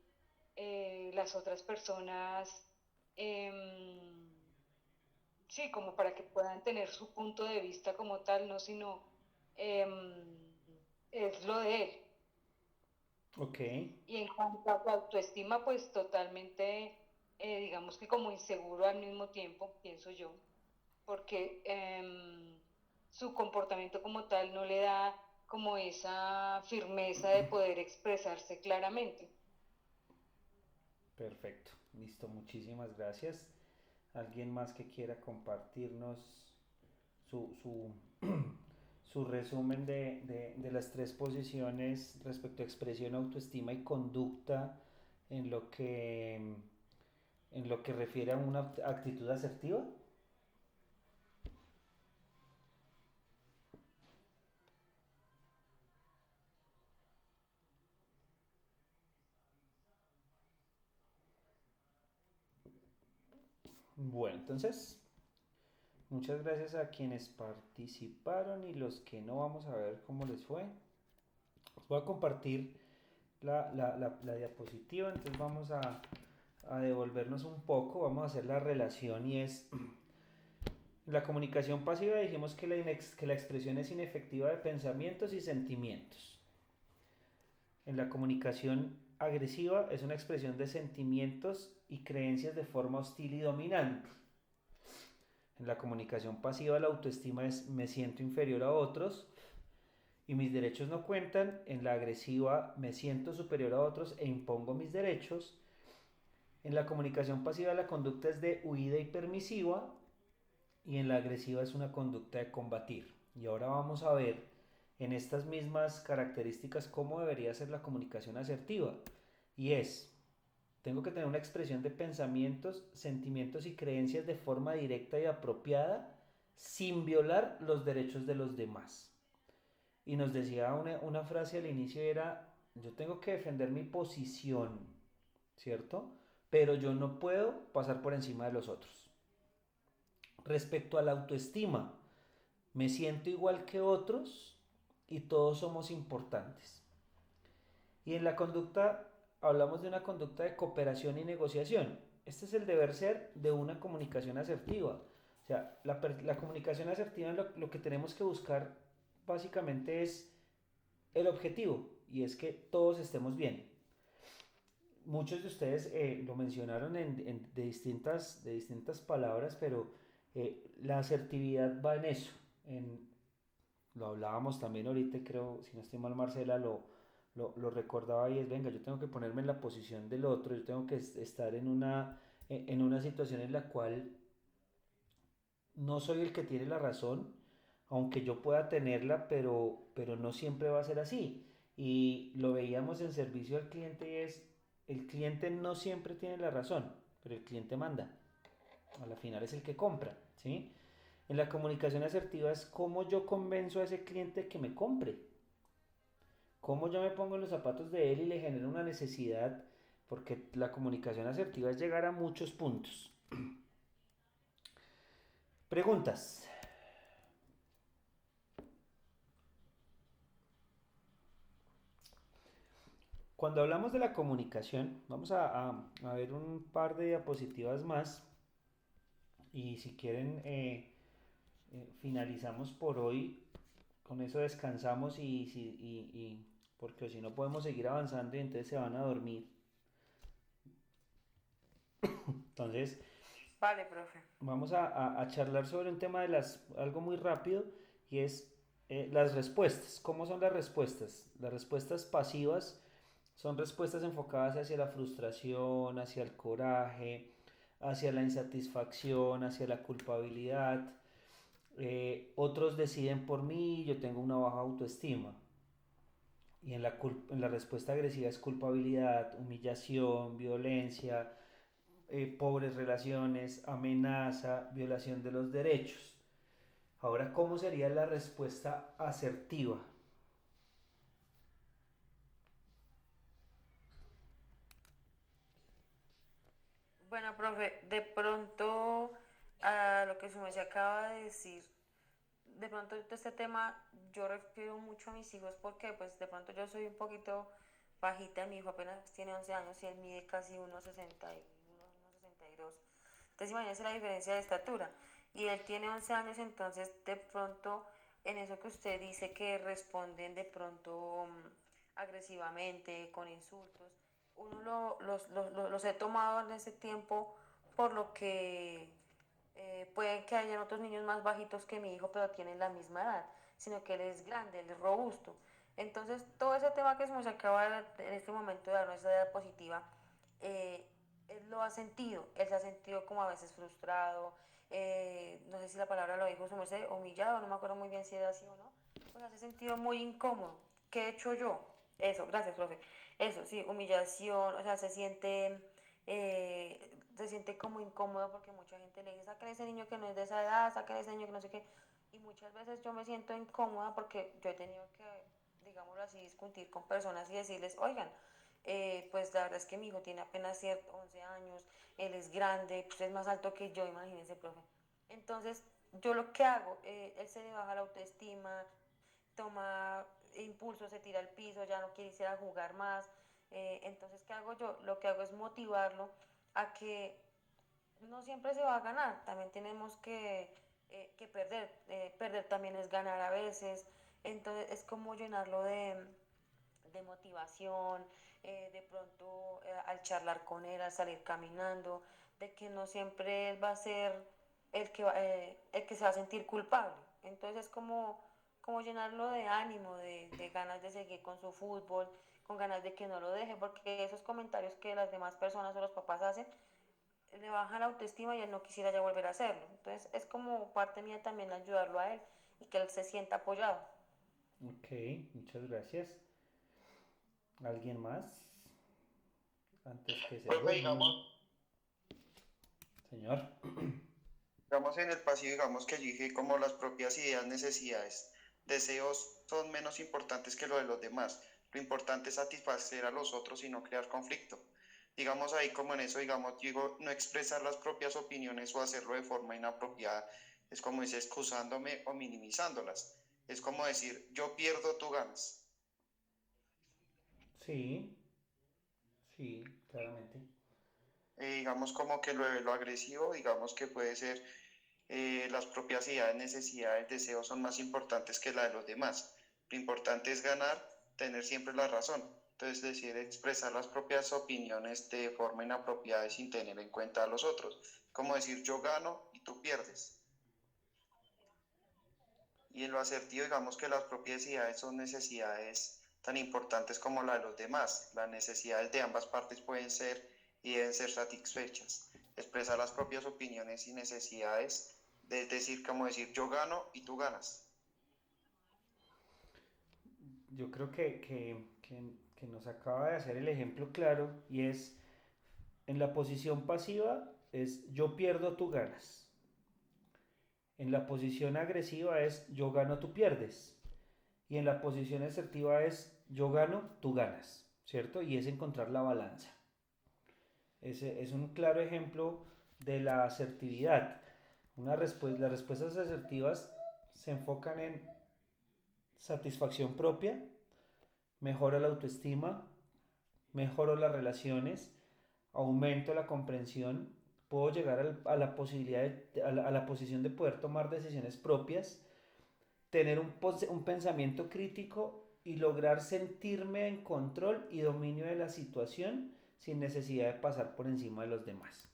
las otras personas, sí, como para que puedan tener su punto de vista como tal, no, sino es lo de él. Ok, Y en cuanto a su autoestima, pues totalmente, digamos que como inseguro al mismo tiempo, pienso yo, porque su comportamiento como tal no le da como esa firmeza de poder expresarse claramente. perfecto. Listo, muchísimas gracias. ¿Alguien más que quiera compartirnos su su resumen de las tres posiciones respecto a expresión, autoestima y conducta en en lo que refiere a una actitud asertiva? Bueno, entonces, muchas gracias a quienes participaron y los que no, vamos a ver cómo les fue. Voy a compartir la diapositiva, entonces vamos a devolvernos un poco, vamos a hacer la relación y es, en la comunicación pasiva dijimos que que la expresión es inefectiva de pensamientos y sentimientos. En la comunicación agresiva es una expresión de sentimientos y creencias de forma hostil y dominante. En la comunicación pasiva la autoestima es me siento inferior a otros y mis derechos no cuentan. En la agresiva me siento superior a otros e impongo mis derechos. En la comunicación pasiva la conducta es de huida y permisiva y en la agresiva es una conducta de combatir. Y ahora vamos a ver en estas mismas características cómo debería ser la comunicación asertiva. Y es, tengo que tener una expresión de pensamientos, sentimientos y creencias de forma directa y apropiada sin violar los derechos de los demás. Y nos decía una frase al inicio era, yo tengo que defender mi posición, ¿cierto? Pero yo no puedo pasar por encima de los otros. Respecto a la autoestima, me siento igual que otros y todos somos importantes. Y en la conducta hablamos de una conducta de cooperación y negociación. Este es el deber ser de una comunicación asertiva. O sea, la comunicación asertiva lo que tenemos que buscar básicamente es el objetivo y es que todos estemos bien. Muchos de ustedes lo mencionaron de distintas palabras, pero la asertividad va en eso. Lo hablábamos también ahorita, creo, si no estoy mal, Marcela lo recordaba y es, venga, yo tengo que ponerme en la posición del otro, yo tengo que estar en una situación en la cual no soy el que tiene la razón, aunque yo pueda tenerla, pero no siempre va a ser así. Y lo veíamos en servicio al cliente y es, el cliente no siempre tiene la razón, pero el cliente manda. A la final es el que compra, ¿sí? En la comunicación asertiva es cómo yo convenzo a ese cliente que me compre. Cómo yo me pongo en los zapatos de él y le genero una necesidad, porque la comunicación asertiva es llegar a muchos puntos. Preguntas. Cuando hablamos de la comunicación, vamos a ver un par de diapositivas más y si quieren finalizamos por hoy, con eso descansamos porque si no podemos seguir avanzando y entonces se van a dormir. Entonces, Vale, profe. vamos a charlar sobre un tema algo muy rápido y es las respuestas. ¿Cómo son las respuestas? Las respuestas pasivas son respuestas enfocadas hacia la frustración, hacia el coraje, hacia la insatisfacción, hacia la culpabilidad. Otros deciden por mí, yo tengo una baja autoestima. Y en la respuesta agresiva es culpabilidad, humillación, violencia, pobres relaciones, amenaza, violación de los derechos. Ahora, ¿cómo sería la respuesta asertiva? Bueno, profe, de pronto a lo que se me acaba de decir de pronto este tema yo refiero mucho a mis hijos porque pues de pronto yo soy un poquito bajita, mi hijo apenas tiene 11 años y él mide casi 1,61, 1,62. Entonces imagínense la diferencia de estatura. Y él tiene 11 años, entonces de pronto en eso que usted dice que responden de pronto agresivamente, con insultos, uno los he tomado en ese tiempo por lo que puede que hayan otros niños más bajitos que mi hijo, pero tienen la misma edad, sino que él es grande, él es robusto. Entonces, todo ese tema que se nos acaba en este momento de darnos esa edad positiva, él lo ha sentido, él se ha sentido como a veces frustrado, no sé si la palabra lo dijo, no sé, humillado, no me acuerdo muy bien si era así o no, pues se ha sentido muy incómodo. ¿Qué he hecho yo? Eso, gracias, profe. Eso, sí, humillación, o sea, se siente como incómodo porque mucha gente le dice, sáquenle ese niño que no es de esa edad, sáquenle ese niño que no sé qué. Y muchas veces yo me siento incómoda porque yo he tenido que, digámoslo así, discutir con personas y decirles, oigan, pues la verdad es que mi hijo tiene apenas 11 años, él es grande, pues es más alto que yo, imagínense, profe. Entonces, yo lo que hago, él se le baja la autoestima, toma impulso, se tira al piso, ya no quiere ir a jugar más. Entonces, ¿qué hago yo? Lo que hago es motivarlo a que no siempre se va a ganar, también tenemos que perder, perder también es ganar a veces, entonces es como llenarlo de motivación, de pronto al charlar con él, al salir caminando, de que no siempre él va a ser el que se va a sentir culpable. Entonces es como llenarlo de ánimo, de ganas de seguir con su fútbol, con ganas de que no lo deje, porque esos comentarios que las demás personas o los papás hacen, le bajan la autoestima y él no quisiera ya volver a hacerlo. Entonces es como parte mía también ayudarlo a él y que él se sienta apoyado. Ok, muchas gracias. ¿Alguien más? Antes que se Profe, digamos, Señor. digamos en el pasillo, digamos que yo dije como las propias ideas, necesidades, deseos son menos importantes que lo de los demás. Lo importante es satisfacer a los otros y no crear conflicto. Digamos ahí como en eso, digamos, digo, no expresar las propias opiniones o hacerlo de forma inapropiada, es como dice, excusándome o minimizándolas. Es como decir, yo pierdo, tú ganas. Sí, sí, claramente. Digamos como que lo agresivo, digamos que puede ser las propias ideas, necesidades, deseos son más importantes que la de los demás. Lo importante es ganar, tener siempre la razón. Entonces, decir, expresar las propias opiniones de forma inapropiada y sin tener en cuenta a los otros. Como decir, yo gano y tú pierdes. Y en lo asertivo, digamos que las propias ideas son necesidades tan importantes como la de los demás. Las necesidades de ambas partes pueden ser y deben ser satisfechas. Expresar las propias opiniones y necesidades, es decir, como decir yo gano y tú ganas. Yo creo que nos acaba de hacer el ejemplo claro y es en la posición pasiva es yo pierdo, tú ganas. En la posición agresiva es yo gano, tú pierdes. Y en la posición asertiva es yo gano, tú ganas, ¿cierto? Y es encontrar la balanza. Ese es un claro ejemplo de la asertividad. Las respuestas asertivas se enfocan en satisfacción propia, mejora la autoestima, mejoro las relaciones, aumento la comprensión, puedo llegar a la posibilidad a la posición de poder tomar decisiones propias, tener un pensamiento crítico y lograr sentirme en control y dominio de la situación sin necesidad de pasar por encima de los demás.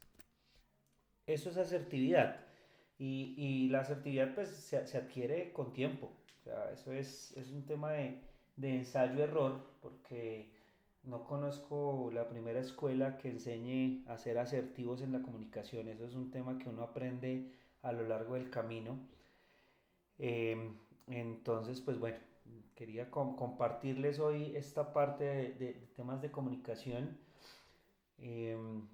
Eso es asertividad. Y la asertividad pues se adquiere con tiempo. O sea, eso es un tema de ensayo-error, porque no conozco la primera escuela que enseñe a ser asertivos en la comunicación. Eso es un tema que uno aprende a lo largo del camino. Entonces, pues bueno, quería compartirles hoy esta parte de temas de comunicación. Em,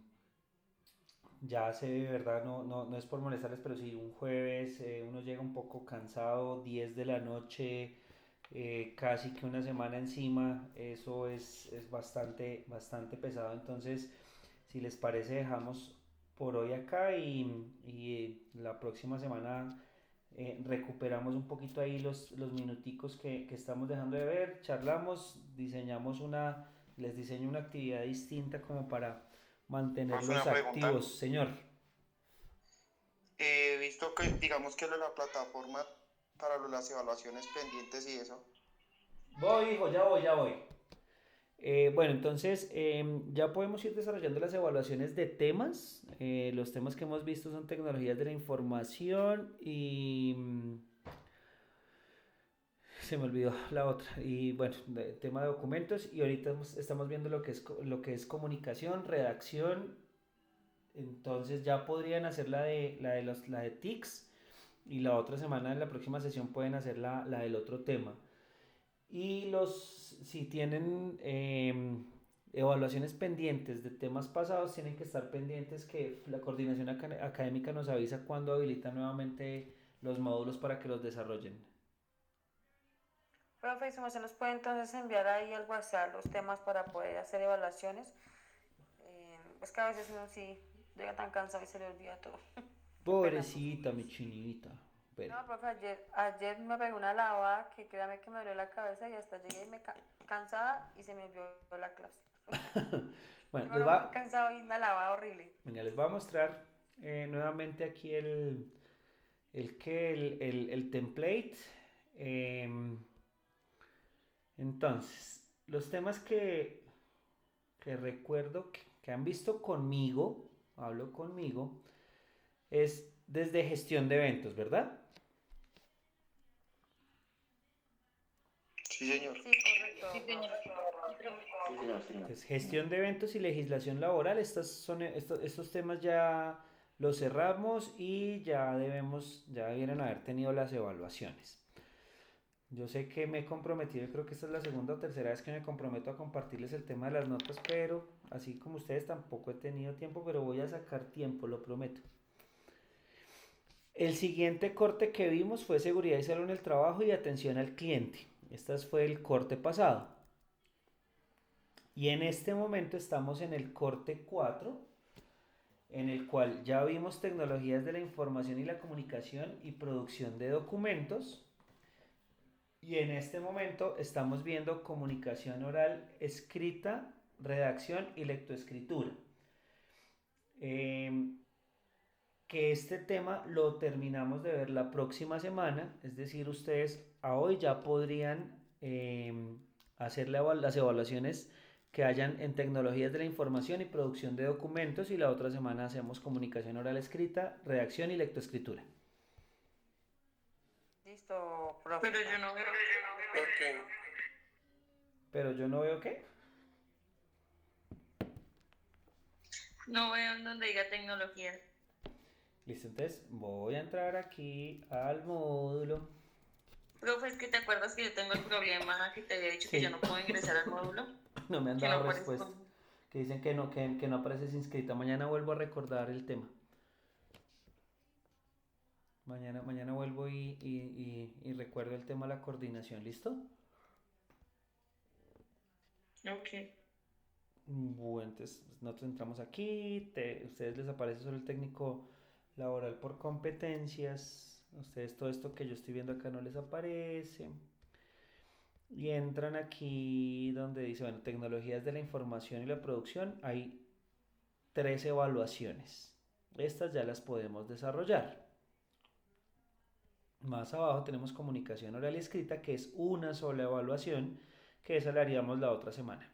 ya sé, de verdad, no es por molestarles, pero si un jueves uno llega un poco cansado, 10 de la noche, casi que una semana encima, eso es bastante, bastante pesado. Entonces, si les parece, dejamos por hoy acá y la próxima semana recuperamos un poquito ahí los minuticos que estamos dejando de ver, charlamos, les diseño una actividad distinta como para mantenerlos Profe, una pregunta. activos, señor. He visto que, digamos que la plataforma para las evaluaciones pendientes y eso. Voy, hijo, ya voy. Bueno, entonces ya podemos ir desarrollando las evaluaciones de temas. Los temas que hemos visto son tecnologías de la información y se me olvidó la otra. Y bueno, tema de documentos. Y ahorita estamos viendo lo que es comunicación, redacción. Entonces ya podrían hacer la de TICS y la otra semana en la próxima sesión pueden hacer la del otro tema. Y si tienen evaluaciones pendientes de temas pasados, tienen que estar pendientes que la coordinación académica nos avisa cuando habilita nuevamente los módulos para que los desarrollen. Profe, ¿se nos puede entonces enviar ahí al WhatsApp los temas para poder hacer evaluaciones? Es que a veces uno sí llega tan cansado y se le olvida todo. Pobrecita, mi chinita. Pero, No, profe, ayer me pegó una lavada que créame que me dolió la cabeza y hasta llegué cansada y se me olvidó la clase. bueno, Pero muy cansado y una lavada horrible. venga, les voy a mostrar nuevamente aquí el template. Entonces, los temas que recuerdo que han visto conmigo, hablo conmigo, es desde gestión de eventos, ¿verdad? Sí, señor. Sí, correcto. Sí, señor, señor. Entonces, gestión de eventos y legislación laboral, estos temas ya los cerramos y ya debieron haber tenido las evaluaciones. Yo sé que me he comprometido, creo que esta es la segunda o tercera vez que me comprometo a compartirles el tema de las notas, pero así como ustedes tampoco he tenido tiempo, pero voy a sacar tiempo, lo prometo. El siguiente corte que vimos fue seguridad y salud en el trabajo y atención al cliente. Este fue el corte pasado. Y en este momento estamos en el corte 4, en el cual ya vimos tecnologías de la información y la comunicación y producción de documentos. Y en este momento estamos viendo comunicación oral, escrita, redacción y lectoescritura. Que este tema lo terminamos de ver la próxima semana, es decir, ustedes a hoy ya podrían hacer las evaluaciones que hayan en tecnologías de la información y producción de documentos y la otra semana hacemos comunicación oral escrita, redacción y lectoescritura. Listo, profe. Pero yo no veo. Ok. Pero yo no veo qué. No veo en donde diga tecnología. Listo, entonces voy a entrar aquí al módulo. Profe, es que te acuerdas que yo tengo el problema que te había dicho que Sí. yo no puedo ingresar al módulo. No me han Que dado no respuesta. aparezco. Que dicen que no apareces inscrita. Mañana vuelvo a recordar el tema. Mañana vuelvo y recuerdo el tema de la coordinación. ¿Listo? Ok. Bueno, entonces nosotros entramos aquí. Ustedes les aparece solo el técnico laboral por competencias. A ustedes todo esto que yo estoy viendo acá no les aparece. Y entran aquí donde dice, bueno, tecnologías de la información y la producción. Hay 3 evaluaciones. Estas ya las podemos desarrollar. Más abajo tenemos comunicación oral y escrita, que es una sola evaluación, que esa la haríamos la otra semana.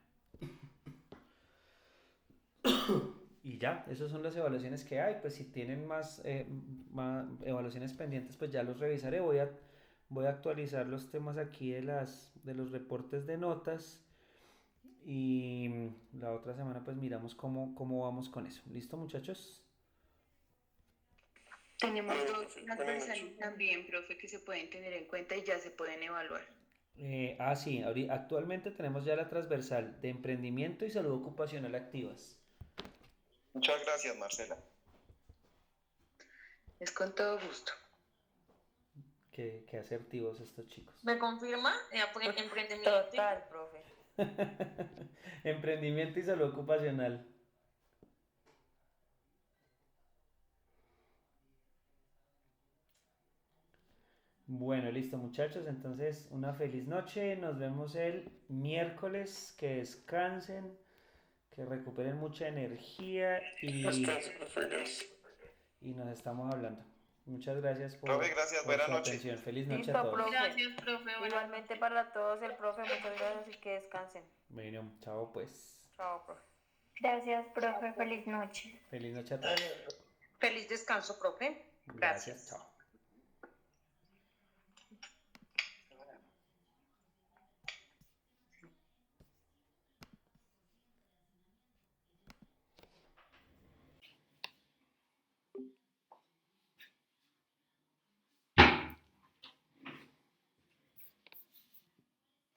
Y ya, esas son las evaluaciones que hay. Pues si tienen más evaluaciones pendientes, pues ya los revisaré. Voy a actualizar los temas aquí de los reportes de notas. Y la otra semana pues miramos cómo vamos con eso. ¿Listo, muchachos? Tenemos dos transversales también, profe, que se pueden tener en cuenta y ya se pueden evaluar. Sí, actualmente tenemos ya la transversal de emprendimiento y salud ocupacional activas. Muchas gracias, Marcela. Es con todo gusto. Qué asertivos estos chicos. ¿Me confirma? Emprendimiento. Total, profe. Emprendimiento y salud ocupacional. Bueno, listo muchachos, entonces una feliz noche, nos vemos el miércoles, que descansen, que recuperen mucha energía y nos estamos hablando. Muchas gracias Profe, gracias, por buena su noche. atención. Feliz noche a Listo, todos. profe. Gracias, profe. Buenas Igualmente para todos, el profe, muchas gracias y que descansen. Bueno, chao pues. Chao, profe. Gracias, profe. Feliz noche. Feliz noche a todos. Feliz descanso, profe. Gracias, chao.